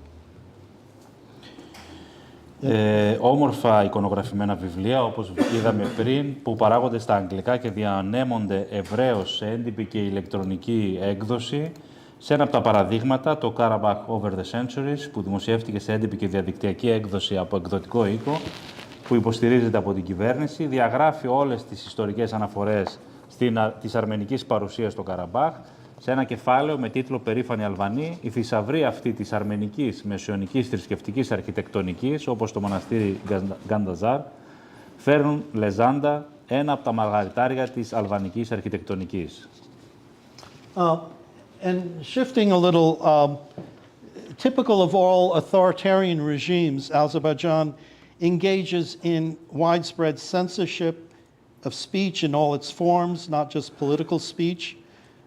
Όμορφα εικονογραφημένα βιβλία, όπως είδαμε πριν, που παράγονται στα αγγλικά και διανέμονται ευρέως σε έντυπη και ηλεκτρονική έκδοση. Σε ένα από τα παραδείγματα, το Karabakh Over the Centuries, που δημοσιεύτηκε σε έντυπη και διαδικτυακή έκδοση από εκδοτικό οίκο, που υποστηρίζεται από την κυβέρνηση, διαγράφει όλες τις ιστορικές αναφορές της αρμενικής παρουσίας στο Καραμπάχ, σε ένα κεφάλαιο με τίτλο «Περήφανοι Αλβανοί», η θησαυρή αυτή της αρμενικής μεσαιωνικής θρησκευτικής αρχιτεκτονικής, όπως το μοναστήρι Γκανταζάρ, φέρνουν λεζάντα ένα από τα μαργαριτάρια της αλβανικής αρχιτεκτονικής. And shifting a little, typical of all authoritarian regimes, Azerbaijan engages in widespread censorship of speech in all its forms, not just political speech.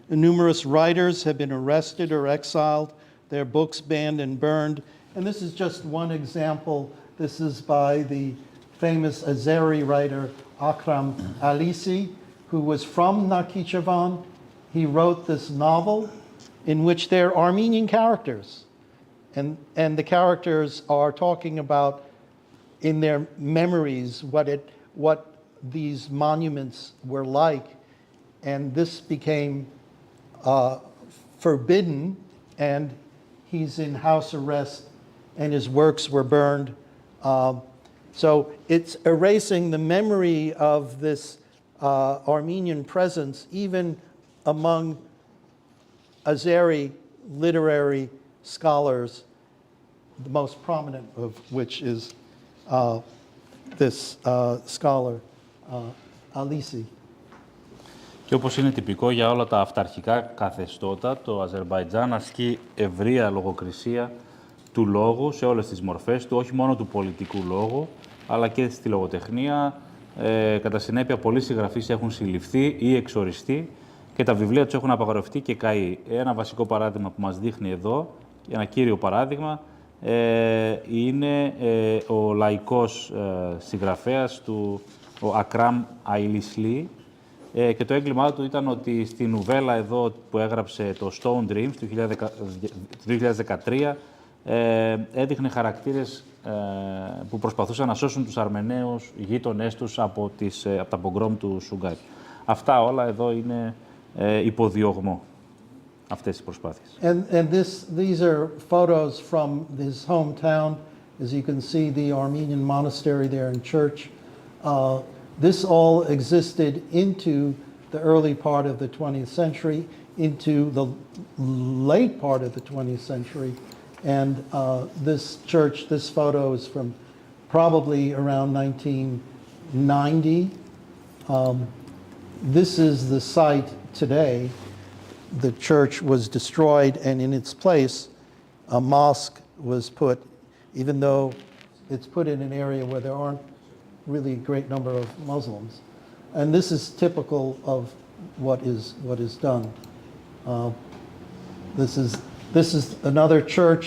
Numerous writers have been arrested or exiled, their books banned and burned. And this is just one example. This is by the famous Azeri writer Akram Alisi, who was from Nakhchivan. He wrote this novel in which there are Armenian characters. And the characters are talking about, in their memories, what these monuments were like. And this became forbidden, and he's in house arrest, and his works were burned. So it's erasing the memory of this Armenian presence, even among Azeri literary scholars, the most prominent of which is this scholar, Alisi. Και όπως είναι τυπικό για όλα τα αυταρχικά καθεστώτα, το Αζερμπαϊτζάν ασκεί ευρεία λογοκρισία του λόγου σε όλες τις μορφές του, όχι μόνο του πολιτικού λόγου, αλλά και στη λογοτεχνία. Κατά συνέπεια, πολλοί συγγραφείς έχουν συλληφθεί ή εξοριστεί και τα βιβλία τους έχουν απαγορευτεί και καεί. Ένα βασικό παράδειγμα που μας δείχνει εδώ, ένα κύριο παράδειγμα, είναι ο λαϊκός συγγραφέας του, ο Ακράμ Αιλισλή, και το έγκλημά του ήταν ότι στη νουβέλα εδώ που έγραψε το Stone Dreams του 2013 έδειχνε χαρακτήρες που προσπαθούσαν να σώσουν τους Αρμεναίους γείτονές τους από τα πογκρόμ του Σουγκάρ. Αυτά όλα εδώ είναι υποδιωγμό, αυτές οι προσπάθειες. And these are photos from his hometown. As you can see, the Armenian monastery there and church. This all existed into the early part of the 20th century, into the late part of the 20th century. And this church, this photo is from probably around 1990. This is the site today. The church was destroyed, and in its place, a mosque was put, even though it's put in an area where there aren't really a great number of Muslims. And this is typical of what is done. This is another church.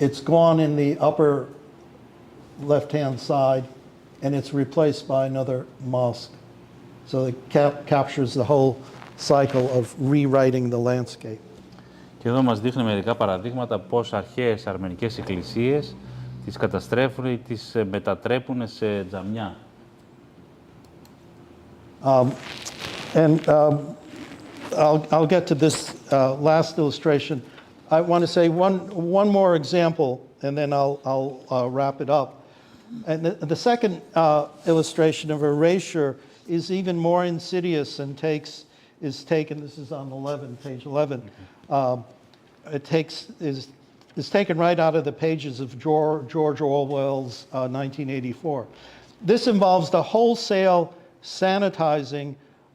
It's gone in the upper left-hand side, and it's replaced by another mosque. So it captures the whole cycle of rewriting the landscape. Και εδώ μας δείχνει μερικά παραδείγματα πώς αρχαίες αρμενικές εκκλησίες τις καταστρέφουν ή τις μετατρέπουν σε τζαμιά. I'll get to this last illustration. I want to say one more example, and then I'll wrap it up. And the second illustration of erasure is even more insidious and is taken. This is on 11, page 11. Is taken right out of the pages of George Orwell's 1984. This involves the wholesale sanitizing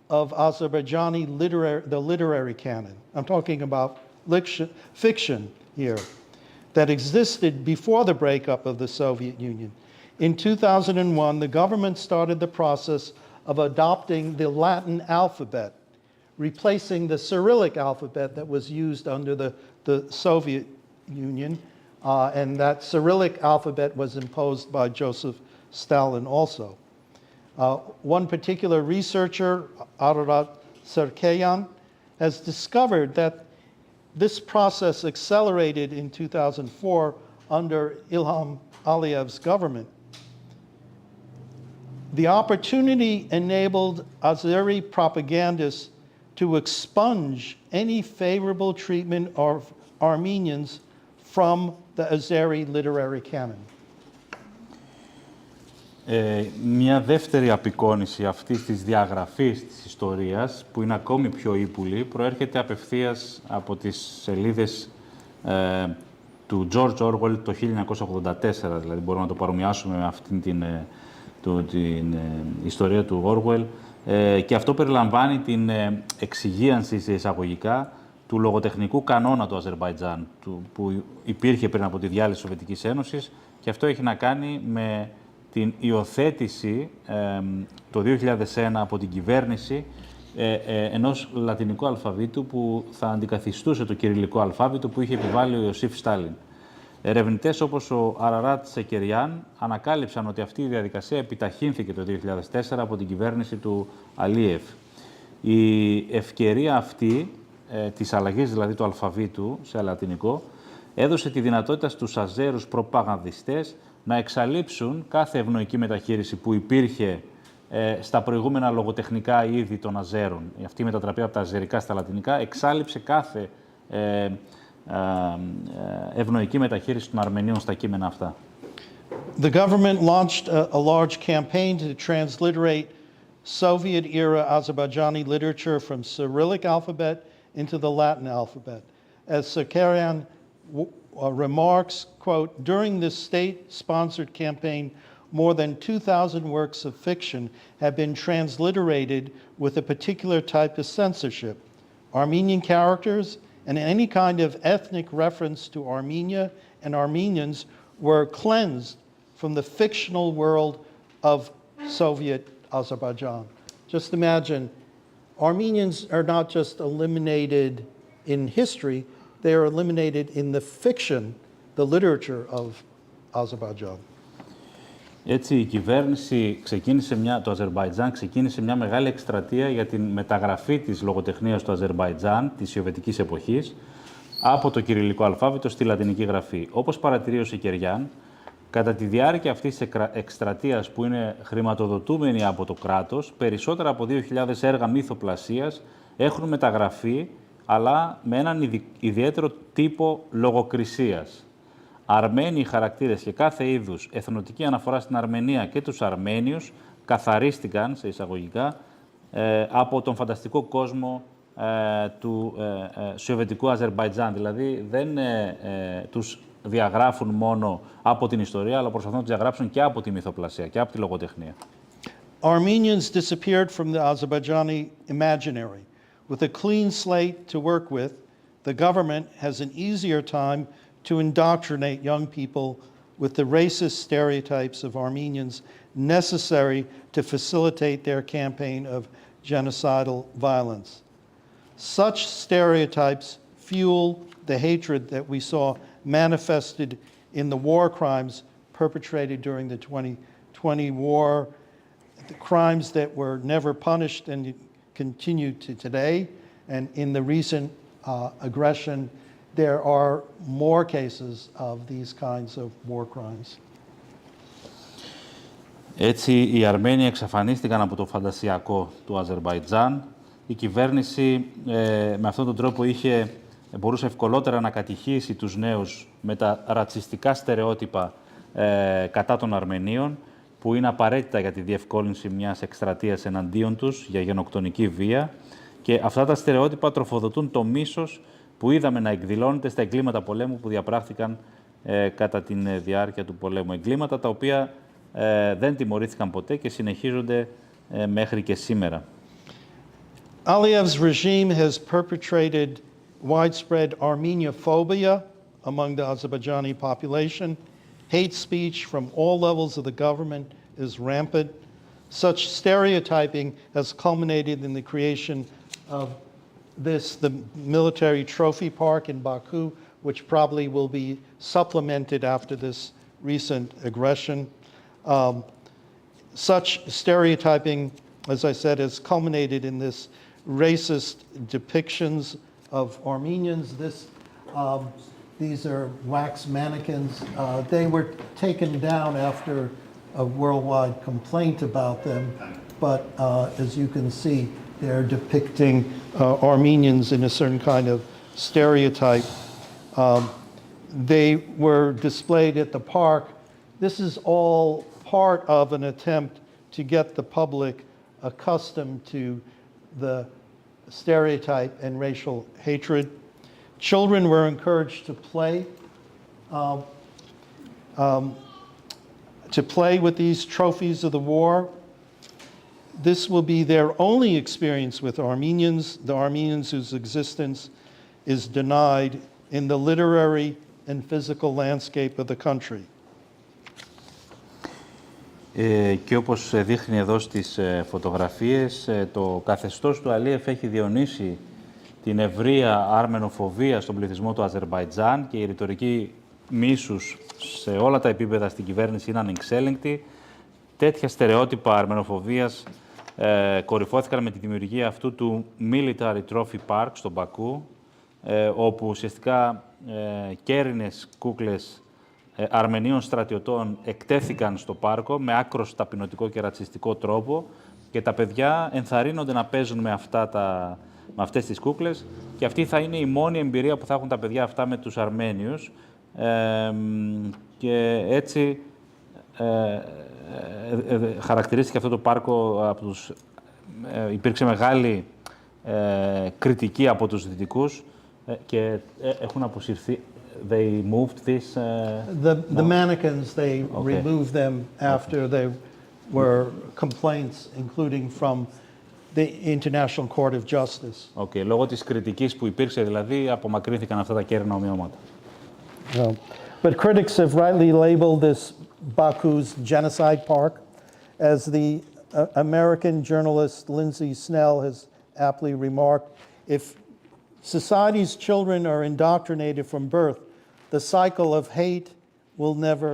of Azerbaijani literary canon. I'm talking about fiction here that existed before the breakup of the Soviet Union. In 2001, the government started the process of adopting the Latin alphabet, replacing the Cyrillic alphabet that was used under the Soviet Union, and that Cyrillic alphabet was imposed by Joseph Stalin also. One particular researcher, Ararat Serkeyan, has discovered that this process accelerated in 2004 under Ilham Aliyev's government. The opportunity enabled Azeri propagandists to expunge any favorable treatment of Armenians from the Azeri literary canon. Μια δεύτερη απεικόνηση αυτής της διαγραφής της ιστορίας, που είναι ακόμη πιο ύπουλη, προέρχεται απευθείας από τις σελίδες του George Orwell το 1984, δηλαδή μπορούμε να το παρομοιάσουμε με αυτήν την ιστορία του Orwell, και αυτό περιλαμβάνει την εξυγίανση σε εισαγωγικά του λογοτεχνικού κανόνα του Αζερμπαϊτζάν, που υπήρχε πριν από τη διάλυση της Σοβιετικής Ένωσης, και αυτό έχει να κάνει με την υιοθέτηση το 2001 από την κυβέρνηση ενός λατινικού αλφαβήτου που θα αντικαθιστούσε το κυριλικό αλφάβητο που είχε επιβάλει ο Ιωσήφ Στάλιν. Ερευνητές όπως ο Αραράτ Σεκεριάν ανακάλυψαν ότι αυτή η διαδικασία επιταχύνθηκε το 2004 από την κυβέρνηση του Αλίεφ. Η ευκαιρία αυτή, της αλλαγής δηλαδή του αλφαβήτου σε λατινικό, έδωσε τη δυνατότητα στους Αζέρους προπαγανδιστές να εξαλείψουν κάθε ευνοϊκή μεταχείριση που υπήρχε στα προηγούμενα λογοτεχνικά είδη των Αζέρων. Αυτή η μετατραπή από τα αζερικά στα λατινικά εξάλειψε κάθε ευνοϊκή μεταχείριση των Αρμενίων στα κείμενα αυτά. The government launched a large campaign to transliterate Soviet-era Azerbaijani literature from Cyrillic alphabet into the Latin alphabet. As Sakarian remarks, quote, during this state-sponsored campaign, more than 2,000 works of fiction have been transliterated with a particular type of censorship. Armenian characters and any kind of ethnic reference to Armenia and Armenians were cleansed from the fictional world of Soviet Azerbaijan. Just imagine, Armenians are not just eliminated in history, they are eliminated in the fiction, the literature of Azerbaijan. Έτσι, η κυβέρνηση το Αζερμπαϊτζάν ξεκίνησε μια μεγάλη εκστρατεία για την μεταγραφή της λογοτεχνίας του Αζερμπαϊτζάν της σοβιετικής εποχής από το κυριλικό αλφάβητο στη λατινική γραφή. Όπως παρατηρεί ο Σικεριάν, κατά τη διάρκεια αυτής της εκστρατείας που είναι χρηματοδοτούμενη από το κράτος, περισσότερα από 2.000 έργα μύθοπλασίας έχουν μεταγραφεί, αλλά με έναν ιδιαίτερο τύπο λογοκρισίας. Αρμένιοι χαρακτήρες και κάθε είδους εθνοτική αναφορά στην Αρμενία και τους Αρμένιους καθαρίστηκαν, σε εισαγωγικά, από τον φανταστικό κόσμο του σοβιετικού Αζερμπαϊτζάν. Δηλαδή, δεν τους διαγράφουν μόνο από την ιστορία, αλλά προσπαθούν να τους διαγράψουν και από τη μυθοπλασία και από τη λογοτεχνία. Armenians disappeared from the Azerbaijani imaginary. With a clean slate to work with, the government has an easier time to indoctrinate young people with the racist stereotypes of Armenians necessary to facilitate their campaign of genocidal violence. Such stereotypes fuel the hatred that we saw manifested in the war crimes perpetrated during the 2020 war, the crimes that were never punished and continue to today, and in the recent aggression, there are more cases of these kinds of war crimes. Έτσι, οι Αρμένοι εξαφανίστηκαν από το φαντασιακό του Αζερμπαϊτζάν. Η κυβέρνηση με αυτόν τον τρόπο μπορούσε ευκολότερα να κατηχήσει τους νέους με τα ρατσιστικά στερεότυπα κατά των Αρμενίων, που είναι απαραίτητα για τη διευκόλυνση μιας εκστρατείας εναντίον τους για γενοκτονική βία. Και αυτά τα στερεότυπα τροφοδοτούν το μίσος που είδαμε να εκδηλώνεται στα εγκλήματα πολέμου που διαπράχθηκαν κατά τη διάρκεια του πολέμου. Εγκλήματα τα οποία δεν τιμωρήθηκαν ποτέ και συνεχίζονται μέχρι και σήμερα. Aliyev's regime has perpetrated widespread Armenophobia among the Azerbaijani population. Hate speech from all levels of the government is rampant. Such stereotyping has culminated in the creation of the military trophy park in Baku, which probably will be supplemented after this recent aggression. Such stereotyping, as I said, has culminated in this racist depictions of Armenians. These are wax mannequins. They were taken down after a worldwide complaint about them, but as you can see, they're depicting Armenians in a certain kind of stereotype. They were displayed at the park. This is all part of an attempt to get the public accustomed to the stereotype and racial hatred. Children were encouraged to play with these trophies of the war. This will be their only experience with Armenians, the Armenians whose existence is denied in the literary and physical landscape of the country. Και όπως δείχνει εδώ στις φωτογραφίες, το καθεστώς του Αλίεφ έχει διονύσει την ευρεία αρμενοφοβία στον πληθυσμό του Αζερμπαϊτζάν και η ρητορική μίσους σε όλα τα επίπεδα στην κυβέρνηση είναι ανεξέλεγκτη. Τέτοια στερεότυπα αρμενοφοβίας κορυφώθηκαν με τη δημιουργία αυτού του Military Trophy Park στον Μπακού, όπου ουσιαστικά κέρινες κούκλες Αρμενίων στρατιωτών εκτέθηκαν στο πάρκο με άκρος ταπεινωτικό και ρατσιστικό τρόπο και τα παιδιά ενθαρρύνονται να παίζουν με αυτές τις κούκλες και αυτή θα είναι η μόνη εμπειρία που θα έχουν τα παιδιά αυτά με τους Αρμένιους και έτσι χαρακτηρίστηκε αυτό το πάρκο από τους... υπήρξε μεγάλη κριτική από τους δυτικούς και έχουν αποσυρθεί. They moved this... The mannequins, they removed them after there were complaints, including from the International Court of Justice. Λόγω της κριτικής που υπήρξε, δηλαδή, απομακρύνθηκαν αυτά τα κέρινα ομοιώματα. But critics have rightly labeled this Baku's genocide park. As the American journalist Lindsay Snell has aptly remarked, if society's children are indoctrinated from birth, the cycle of hate will never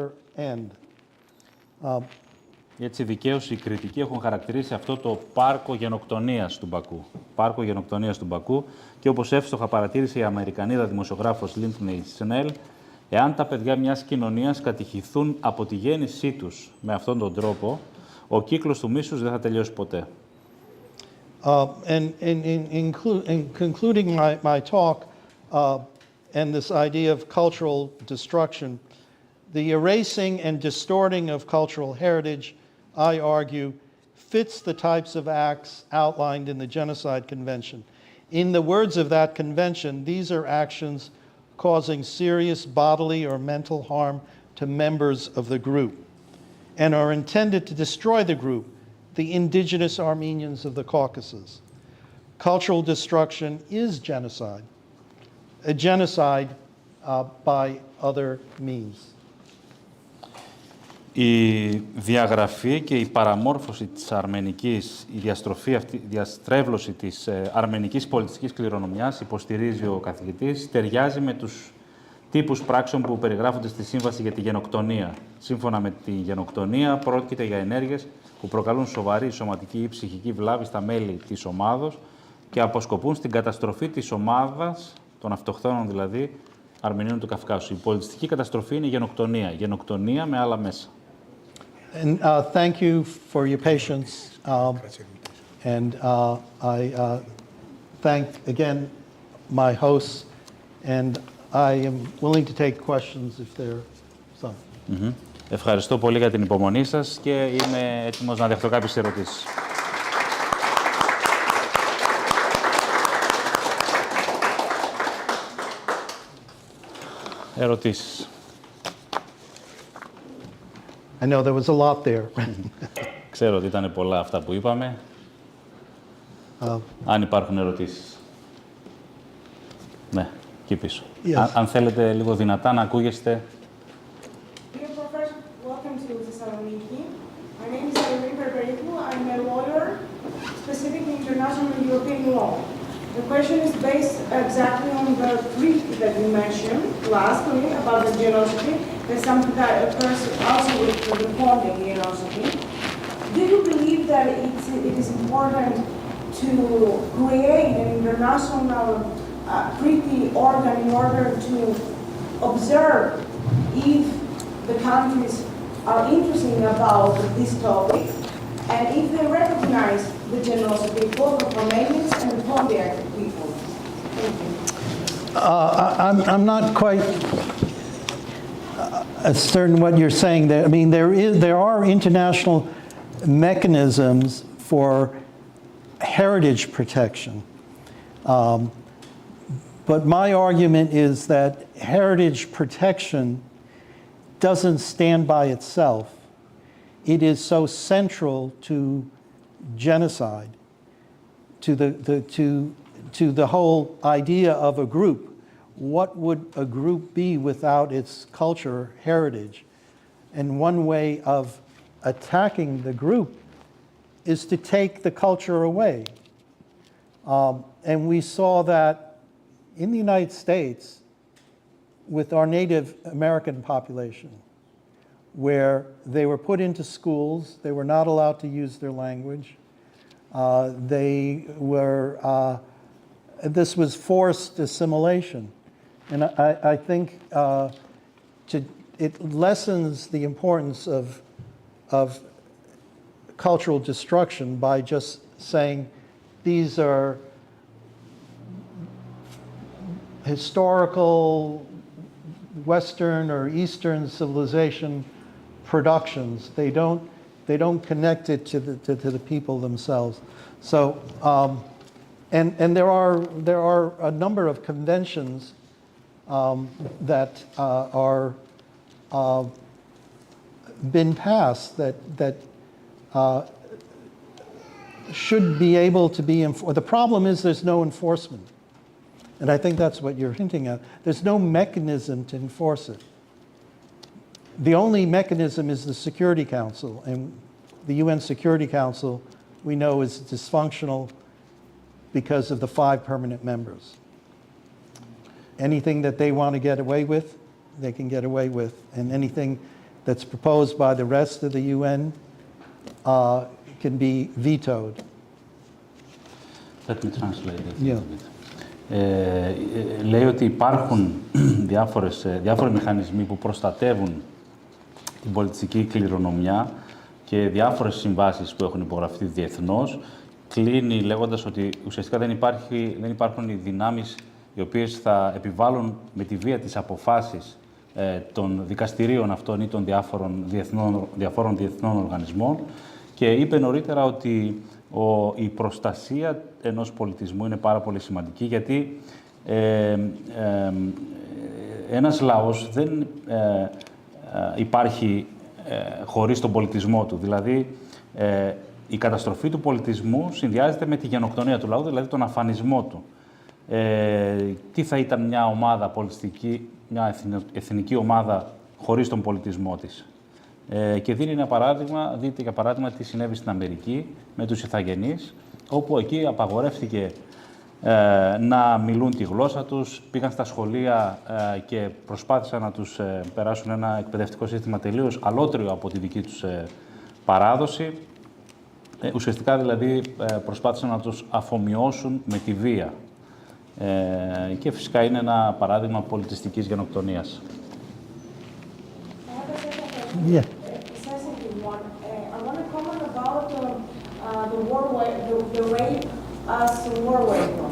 end. Έτσι, δικαίως οι κριτικοί έχουν χαρακτηρίσει αυτό το πάρκο γενοκτονίας του Μπακού. Πάρκο γενοκτονίας του Μπακού και όπως εύστοχα παρατήρησε η Αμερικανίδα δημοσιογράφος Lindsay Snell, εάν τα παιδιά μιας κοινωνίας κατηχηθούν από τη γέννησή τους με αυτόν τον τρόπο, ο κύκλος του μίσους δεν θα τελειώσει ποτέ. And in concluding my talk and this idea of cultural destruction, the erasing and distorting of cultural heritage, I argue, fits the types of acts outlined in the Genocide Convention. In the words of that convention, these are actions causing serious bodily or mental harm to members of the group and are intended to destroy the group, the indigenous Armenians of the Caucasus. Cultural destruction is genocide, a genocide by other means. Η διαγραφή και η παραμόρφωση της αρμενικής, η διαστρέβλωση της αρμενικής πολιτιστικής κληρονομιάς, υποστηρίζει ο καθηγητής, ταιριάζει με τους τύπους πράξεων που περιγράφονται στη Σύμβαση για τη Γενοκτονία. Σύμφωνα με τη Γενοκτονία, πρόκειται για ενέργειες που προκαλούν σοβαρή σωματική ή ψυχική βλάβη στα μέλη της ομάδος και αποσκοπούν στην καταστροφή της ομάδας, των αυτοχθόνων δηλαδή, Αρμενίων του Καυκάσου. Η πολιτιστική καταστροφή είναι γενοκτονία. Γενοκτονία με άλλα μέσα. And thank you for your patience. And I thank again my hosts, and I am willing to take questions if there are some. Ευχαριστώ πολύ για την υπομονή σας και είμαι έτοιμος να δεχτώ κάποιες ερωτήσεις. Ερωτήσεις. I know there was a lot there. Ξέρω ότι ήταν πολλά αυτά που είπαμε. Αν υπάρχουν ερωτήσεις. Ναι, εκεί πίσω. Yes. Αν θέλετε λίγο δυνατά να ακούγεστε. Dear Professor, welcome to Thessaloniki. My name is Armen. I'm a lawyer, specifically international and European law. The question is based exactly on the treaty that you mentioned lastly about the generosity. There's something that occurs also with the funding generosity. do you believe that it is important to create an international treaty organ in order to observe if the countries are interested about this topic and if they recognize the generosity both of Romanians and the Pontiac people? Thank you. I'm not quite certain what you're saying there. I mean, there are international mechanisms for heritage protection. But my argument is that heritage protection doesn't stand by itself. It is so central to genocide, to the whole idea of a group. What would a group be without its culture, heritage? And one way of attacking the group is to take the culture away. And we saw that in the United States with our Native American population, where they were put into schools, they were not allowed to use their language. This was forced assimilation. And I think it lessens the importance of cultural destruction by just saying these are historical Western or Eastern civilization productions. They don't connect it to the people themselves. So, and there are a number of conventions that are been passed that should be able to be enforced. The problem is there's no enforcement. And I think that's what you're hinting at. There's no mechanism to enforce it. The only mechanism is the Security Council, and the UN Security Council, we know, is dysfunctional because of the 5 permanent members. Anything that they want to get away with, they can get away with, and anything that's proposed by the rest of the UN can be vetoed. Let me translate it. Yeah. Λέει ότι υπάρχουν διάφοροι μηχανισμοί που προστατεύουν την πολιτιστική κληρονομιά και διάφορες συμβάσεις που έχουν υπογραφεί διεθνώς. Κλείνει λέγοντας ότι ουσιαστικά δεν υπάρχουν οι δυνάμεις οι οποίες θα επιβάλλουν με τη βία τις αποφάσεις των δικαστηρίων αυτών ή των διαφόρων διεθνών οργανισμών. Και είπε νωρίτερα ότι η προστασία ενός πολιτισμού είναι πάρα πολύ σημαντική, γιατί ένας λαός δεν υπάρχει χωρίς τον πολιτισμό του. Δηλαδή, η καταστροφή του πολιτισμού συνδυάζεται με τη γενοκτονία του λαού, δηλαδή τον αφανισμό του. Τι θα ήταν μια ομάδα πολιτιστική, μια εθνική ομάδα χωρίς τον πολιτισμό της. Και δίνει ένα παράδειγμα, δείτε για παράδειγμα τι συνέβη στην Αμερική με τους Ιθαγενείς, όπου εκεί απαγορεύτηκε να μιλούν τη γλώσσα τους, πήγαν στα σχολεία και προσπάθησαν να τους περάσουν ένα εκπαιδευτικό σύστημα τελείως αλότριο από τη δική τους παράδοση. Ουσιαστικά δηλαδή προσπάθησαν να τους αφομοιώσουν με τη βία. Και φυσικά είναι ένα παράδειγμα πολιτιστικής γενοκτονίας. Yeah. I want to comment about the rape as war weapon.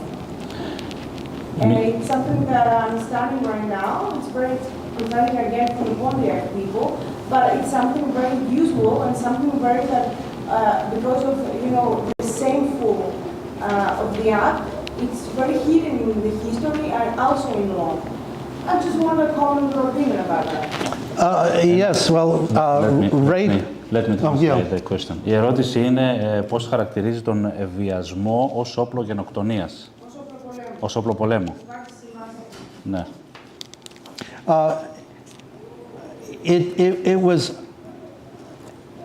And it's something that I'm studying right now. It's very preventing again from the Pontiac people, but it's something very useful and something very that because of the shameful of the act, it's very hidden in the history and also in law. I just want to comment your opinion about that. Yes, well, rape... Let me translate the question. Η ερώτηση είναι πώς χαρακτηρίζει τον βιασμό ως όπλο γενοκτονίας. Ως όπλο πολέμου. Ναι.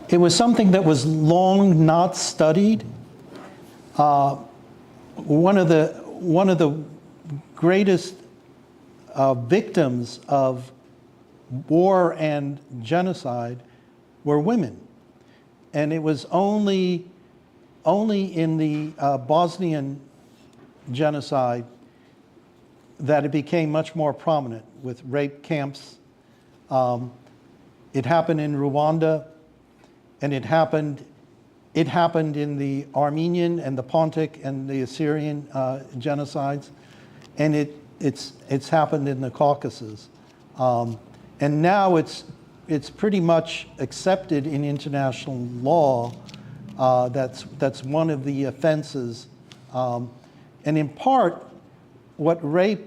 It was something that was long not studied. One of the greatest victims of war and genocide were women. And it was only in the Bosnian genocide that it became much more prominent with rape camps. It happened in Rwanda, and it happened in the Armenian and the Pontic and the Assyrian genocides, and it's happened in the Caucasus. And now it's pretty much accepted in international law. That's one of the offenses. And in part, what rape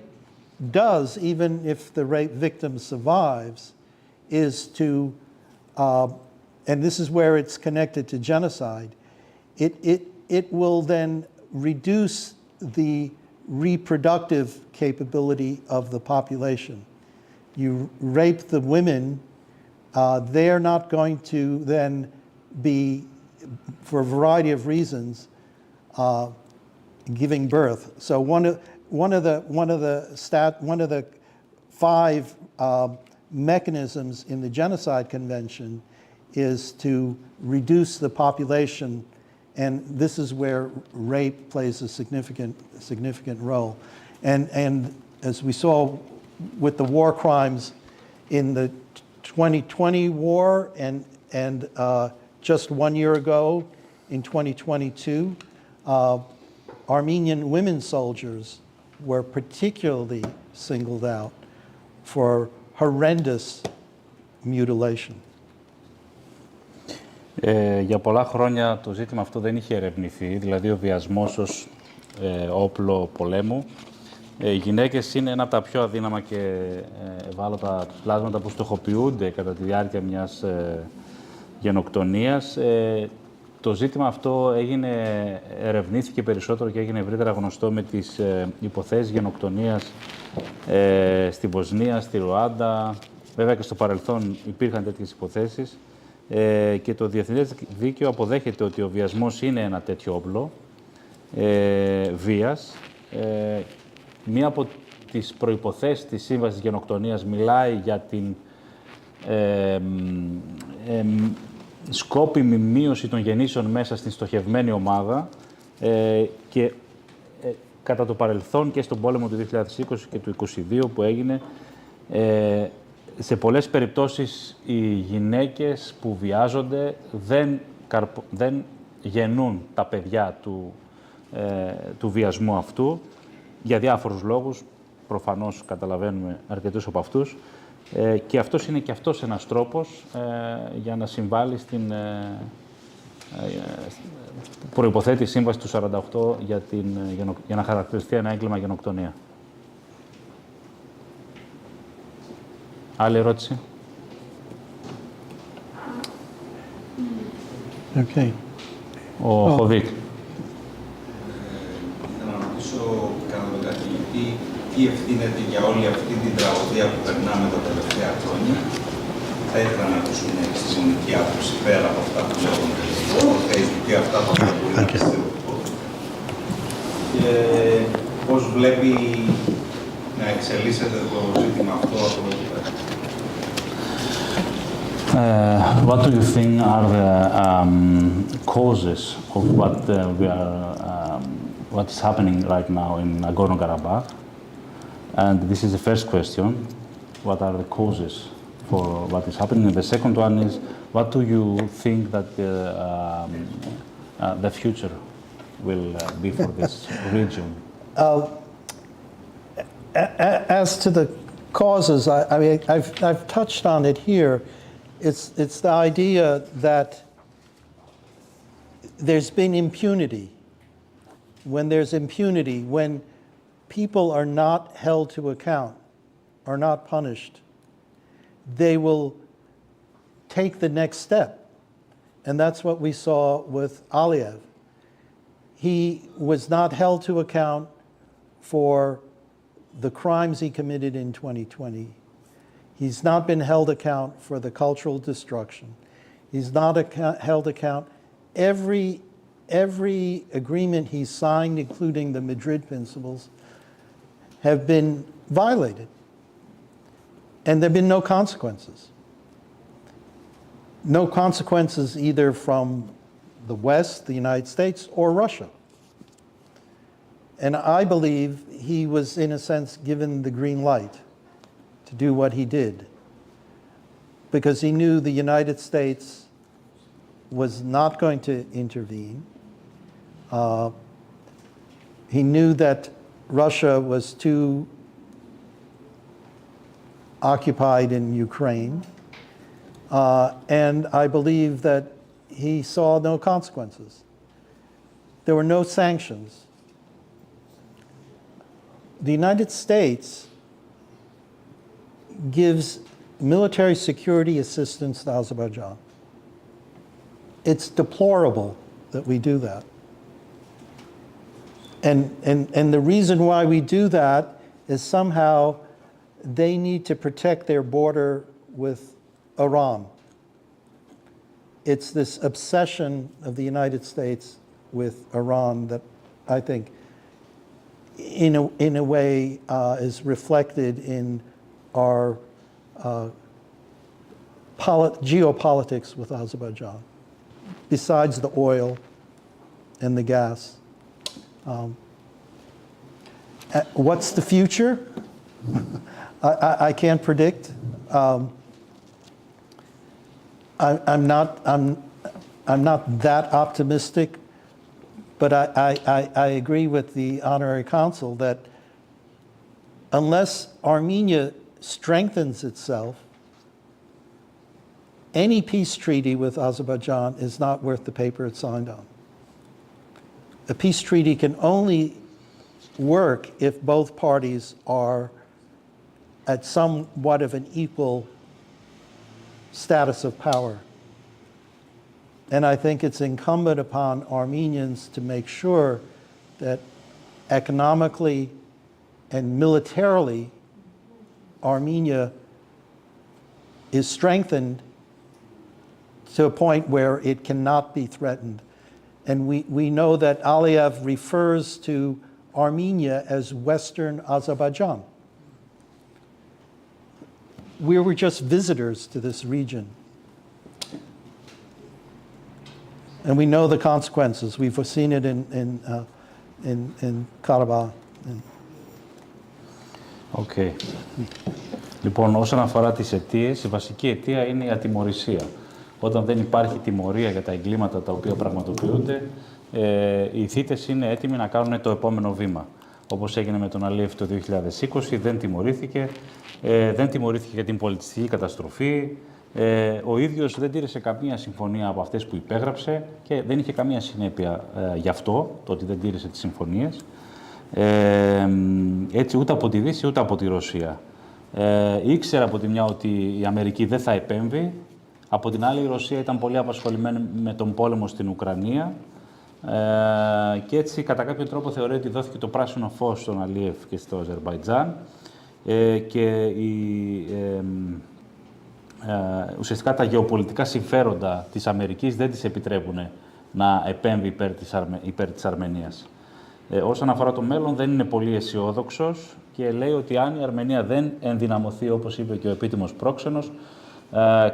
does, even if the rape victim survives, is to, and this is where it's connected to genocide, it will then reduce the reproductive capability of the population. You rape the women, they're not going to then be, for a variety of reasons, giving birth. So one of the 5 mechanisms in the Genocide Convention is to reduce the population, and this is where rape plays a significant role. And as we saw with the war crimes in the 2020 war and just 1 year ago in 2022, Armenian women soldiers were particularly singled out for horrendous mutilation. Για πολλά χρόνια το ζήτημα αυτό δεν είχε ερευνηθεί, δηλαδή ο βιασμός ως όπλο πολέμου. Οι γυναίκες είναι ένα από τα πιο αδύναμα και ευάλωτα πλάσματα που στοχοποιούνται κατά τη διάρκεια μιας γενοκτονίας. Το ζήτημα αυτό ερευνήθηκε περισσότερο και έγινε ευρύτερα γνωστό με τις υποθέσεις γενοκτονίας στη Βοσνία, στη Ρουάντα. Βέβαια και στο παρελθόν υπήρχαν τέτοιες υποθέσεις και το διεθνές δίκαιο αποδέχεται ότι ο βιασμός είναι ένα τέτοιο όπλο βίας. Μία από τις προϋποθέσεις της Σύμβασης Γενοκτονίας μιλάει για την σκόπιμη μείωση των γεννήσεων μέσα στην στοχευμένη ομάδα και κατά το παρελθόν και στον πόλεμο του 2020 και του 2022 που έγινε, σε πολλές περιπτώσεις οι γυναίκες που βιάζονται δεν γεννούν τα παιδιά του βιασμού αυτού για διάφορους λόγους, προφανώς καταλαβαίνουμε αρκετούς από αυτούς, και αυτός είναι και αυτός ένας τρόπος για να συμβάλλει στην προϋποθέτει σύμβαση του 48 για να χαρακτηριστεί ένα έγκλημα γενοκτονία. Άλλη ερώτηση? Okay. Ο Χοβίκ. Θέλω να ρωτήσω κατά τον καθηγητή τι ευθύνεται για όλη αυτή την τραγωδία που περνάμε τα τελευταία χρόνια. Θα ήθελα να ακούσω μια επιστημονική άποψη πέρα από αυτά που λέγονται στο Facebook και αυτά που μπορεί να πιστεύω. Και πώς βλέπει να εξελίσσεται το ζήτημα αυτό από εδώ πέρα. What do you think are the causes of what is happening right now in Nagorno-Karabakh? And this is the first question. What are the causes for what is happening? And the second one is, what do you think that the future will be for this region? As to the causes, I mean, I've touched on it here. It's the idea that there's been impunity. When there's impunity, when people are not held to account, are not punished, they will take the next step. And that's what we saw with Aliyev. He was not held to account for the crimes he committed in 2020. He's not been held account for the cultural destruction. He's not held account. Every agreement he signed, including the Madrid Principles, have been violated. And there have been no consequences. no consequences either from the West, the United States, or Russia. And I believe he was, in a sense, given the green light to do what he did, because he knew the United States was not going to intervene. He knew that Russia was too occupied in Ukraine, and I believe that he saw no consequences. There were no sanctions. The United States gives military security assistance to Azerbaijan. It's deplorable that we do that. And the reason why we do that is somehow they need to protect their border with Iran. It's this obsession of the United States with Iran that I think in a way is reflected in our geopolitics with Azerbaijan, besides the oil and the gas. What's the future? I can't predict. I'm not that optimistic, but I agree with the honorary consul that unless Armenia strengthens itself, any peace treaty with Azerbaijan is not worth the paper it's signed on. A peace treaty can only work if both parties are at somewhat of an equal status of power. And I think it's incumbent upon Armenians to make sure that economically and militarily Armenia is strengthened to a point where it cannot be threatened. And we know that Aliyev refers to Armenia as Western Azerbaijan. We were just visitors to this region. And we know the consequences. We've seen it in Karabakh. Okay. Λοιπόν, όσον αφορά τις αιτίες, η βασική αιτία είναι η ατιμωρησία. Όταν δεν υπάρχει τιμωρία για τα εγκλήματα τα οποία πραγματοποιούνται, οι θύτες είναι έτοιμοι να κάνουν το επόμενο βήμα. Όπως έγινε με τον Αλίεφ το 2020, δεν τιμωρήθηκε. Δεν τιμωρήθηκε για την πολιτιστική καταστροφή. Ο ίδιος δεν τήρησε καμία συμφωνία από αυτές που υπέγραψε και δεν είχε καμία συνέπεια γι' αυτό, το ότι δεν τήρησε τις συμφωνίες. Έτσι, ούτε από τη Δύση, ούτε από τη Ρωσία. Ήξερε από τη μια ότι η Αμερική δεν θα επέμβει. Από την άλλη, η Ρωσία ήταν πολύ απασχολημένη με τον πόλεμο στην Ουκρανία. Και έτσι, κατά κάποιο τρόπο, θεωρεί ότι δόθηκε το πράσινο φως στον Αλίεφ και στο Αζερμπαϊτζάν. Και ουσιαστικά τα γεωπολιτικά συμφέροντα της Αμερικής δεν της επιτρέπουν να επέμβει υπέρ της Αρμενίας. Όσον αφορά το μέλλον, δεν είναι πολύ αισιόδοξος και λέει ότι αν η Αρμενία δεν ενδυναμωθεί, όπως είπε και ο επίτιμος πρόξενος,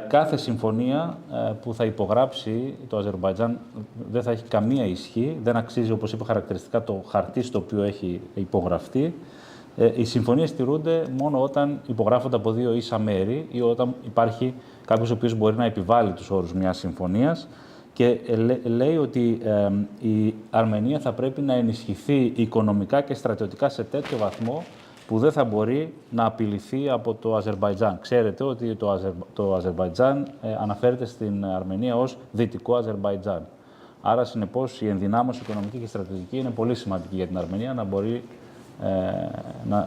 κάθε συμφωνία που θα υπογράψει το Αζερμπαϊτζάν δεν θα έχει καμία ισχύ, δεν αξίζει, όπως είπε χαρακτηριστικά, το χαρτί στο οποίο έχει υπογραφτεί. Οι συμφωνίες στηρούνται μόνο όταν υπογράφονται από δύο ίσα μέρη ή όταν υπάρχει κάποιος ο οποίος μπορεί να επιβάλλει τους όρους μιας συμφωνίας και λέει ότι η Αρμενία θα πρέπει να ενισχυθεί οικονομικά και στρατιωτικά σε τέτοιο βαθμό που δεν θα μπορεί να απειληθεί από το Αζερμπαϊτζάν. Ξέρετε ότι το Αζερμπαϊτζάν αναφέρεται στην Αρμενία ως Δυτικό Αζερμπαϊτζάν. Άρα, συνεπώς, η ενδυνάμωση οικονομική και στρατιωτική είναι πολύ σημαντική για την Αρμενία να μπορεί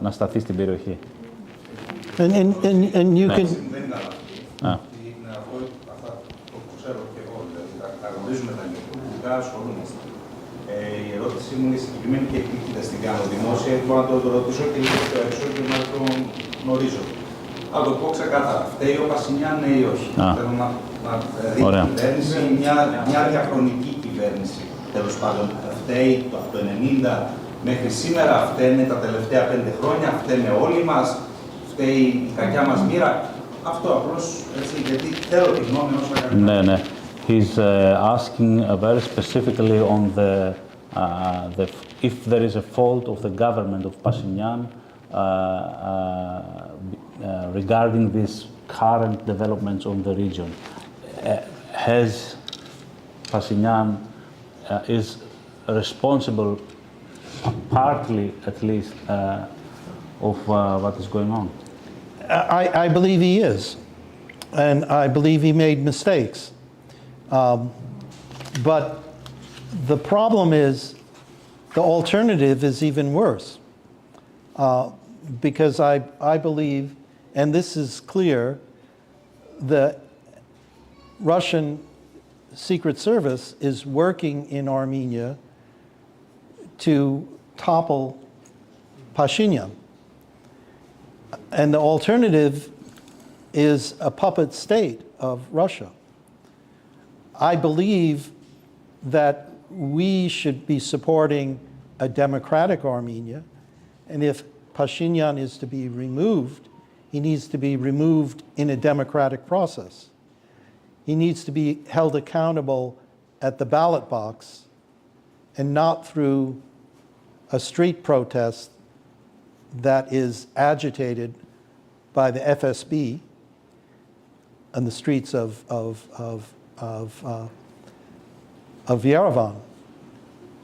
να σταθεί στην περιοχή. And you can... Δεν είναι αυτό. Είναι αυτό που ξέρω και εγώ, δηλαδή τα γνωρίζουμε τα γεωπολιτικά, ασχολούμαστε. Η ερώτησή μου είναι συγκεκριμένη και εκεί δεν την κάνω δημόσια, μπορώ να το ρωτήσω και λίγο πιο έξω και να το γνωρίζω. Θα το πω ξεκάθαρα. Φταίει ο Πασινιάν, ναι ή όχι. Θέλω να δει η κυβέρνηση, μια διαχρονική κυβέρνηση. Τέλος πάντων, φταίει από το 1990 μέχρι σήμερα, φταίνε τα τελευταία 5 χρόνια, φταίνε όλοι μας, φταίει η κακιά μας μοίρα. Αυτό απλώς, έτσι, γιατί θέλω τη γνώμη όσο έκανε. Ναι, ναι. He's asking very specifically on if there is a fault of the government of Pashinyan regarding these current developments on the region. Has Pashinyan is responsible, partly at least, of what is going on? I believe he is, and I believe he made mistakes. But the problem is, the alternative is even worse. Because I believe, and this is clear, the Russian Secret Service is working in Armenia to topple Pashinyan. And the alternative is a puppet state of Russia. I believe that we should be supporting a democratic Armenia, and if Pashinyan is to be removed, he needs to be removed in a democratic process. He needs to be held accountable at the ballot box and not through a street protest that is agitated by the FSB on the streets of Yerevan.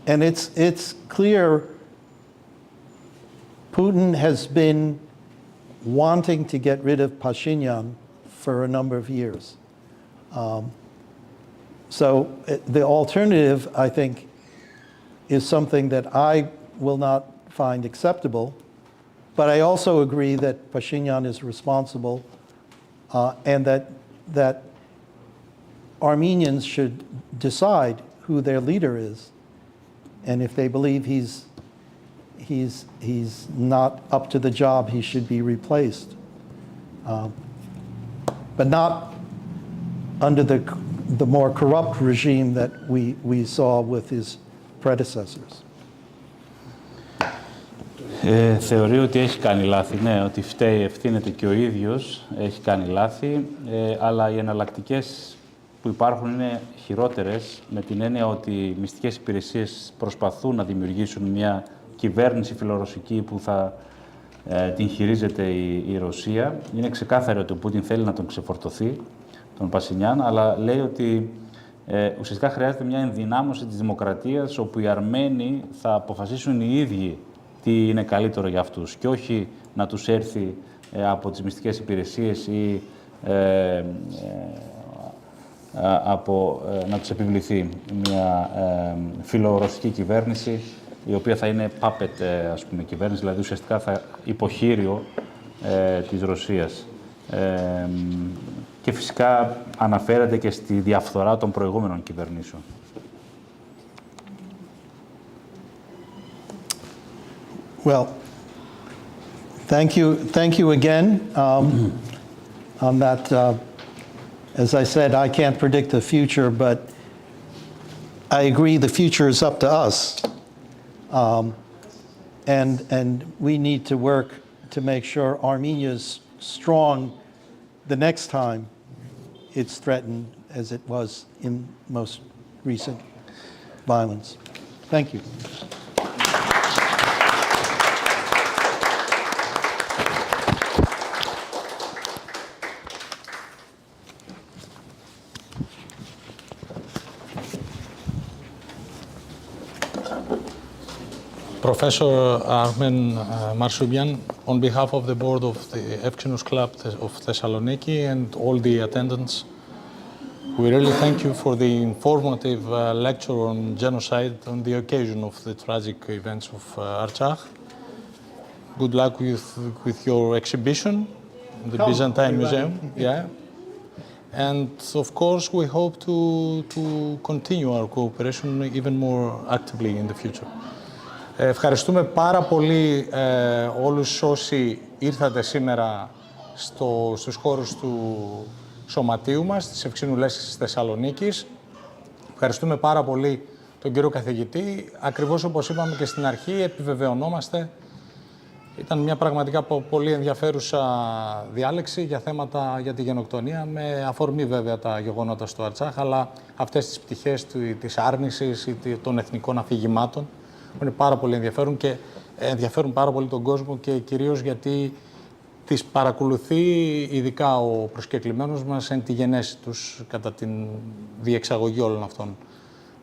And it's clear Putin has been wanting to get rid of Pashinyan for a number of years. So the alternative, I think, is something that I will not find acceptable. But I also agree that Pashinyan is responsible and that Armenians should decide who their leader is. And if they believe he's not up to the job, he should be replaced. But not under the more corrupt regime that we saw with his predecessors. Θεωρεί ότι έχει κάνει λάθη, ναι, ότι ευθύνεται και ο ίδιος, έχει κάνει λάθη, αλλά οι εναλλακτικές που υπάρχουν είναι χειρότερες, με την έννοια ότι οι μυστικές υπηρεσίες προσπαθούν να δημιουργήσουν μια κυβέρνηση φιλορωσική που θα την χειρίζεται η Ρωσία. Είναι ξεκάθαρο ότι ο Πούτιν θέλει να τον ξεφορτωθεί, τον Πασινιάν, αλλά λέει ότι ουσιαστικά χρειάζεται μια ενδυνάμωση της δημοκρατίας, όπου οι Αρμένοι θα αποφασίσουν οι ίδιοι τι είναι καλύτερο για αυτούς και όχι να τους έρθει από τις μυστικές υπηρεσίες ή να τους επιβληθεί μια φιλορωσική κυβέρνηση, η οποία θα είναι puppet, ας πούμε, κυβέρνηση, δηλαδή ουσιαστικά θα υποχείριο της Ρωσίας. Και φυσικά αναφέρεται και στη διαφθορά των προηγούμενων κυβερνήσεων. Well, thank you again on that. As I said, I can't predict the future, but I agree the future is up to us. And we need to work to make sure Armenia is strong the next time it's threatened as it was in most recent violence. Thank you. Professor Armen Marsoobian, on behalf of the board of the Evxenos Club of Thessaloniki and all the attendants, we really thank you for the informative lecture on genocide on the occasion of the tragic events of Artsakh. Good luck with your exhibition in the Byzantine Museum. Yeah. And of course, we hope to continue our cooperation even more actively in the future. Ευχαριστούμε πάρα πολύ όλους όσοι ήρθατε σήμερα στους χώρους του σωματείου μας, της Ευξήνου Λέσχης της Θεσσαλονίκης. Ευχαριστούμε πάρα πολύ τον κύριο καθηγητή. Ακριβώς όπως είπαμε και στην αρχή, επιβεβαιωνόμαστε Ήταν μια πραγματικά πολύ ενδιαφέρουσα διάλεξη για θέματα για τη γενοκτονία, με αφορμή βέβαια τα γεγονότα στο Αρτσάχ, αλλά αυτές τις πτυχές της άρνησης ή των εθνικών αφηγημάτων που είναι πάρα πολύ ενδιαφέρον και ενδιαφέρουν πάρα πολύ τον κόσμο και κυρίως γιατί τις παρακολουθεί ειδικά ο προσκεκλημένος μας εν τη γενέση τους κατά την διεξαγωγή όλων αυτών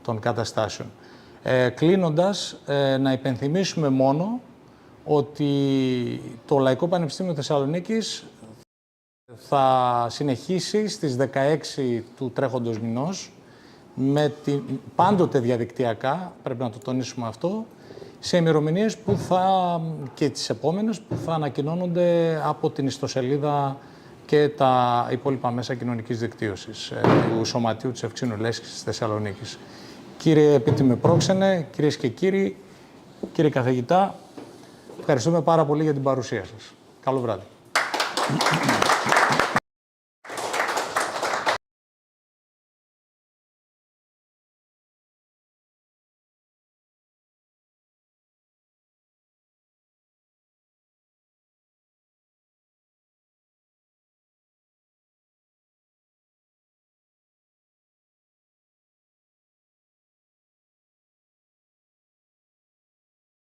των καταστάσεων. Κλείνοντας, να υπενθυμίσουμε μόνο ότι το Λαϊκό Πανεπιστήμιο Θεσσαλονίκης θα συνεχίσει στις 16 του τρέχοντος μηνός, πάντοτε διαδικτυακά, πρέπει να το τονίσουμε αυτό, σε ημερομηνίες που και τις επόμενες που θα ανακοινώνονται από την ιστοσελίδα και τα υπόλοιπα μέσα κοινωνικής δικτύωσης του Σωματείου της Ευξήνου Λέσχης της Θεσσαλονίκης. Κύριε επίτιμε πρόξενε, κυρίες και κύριοι, κύριε καθηγητά, ευχαριστούμε πάρα πολύ για την παρουσία σας. Καλό βράδυ.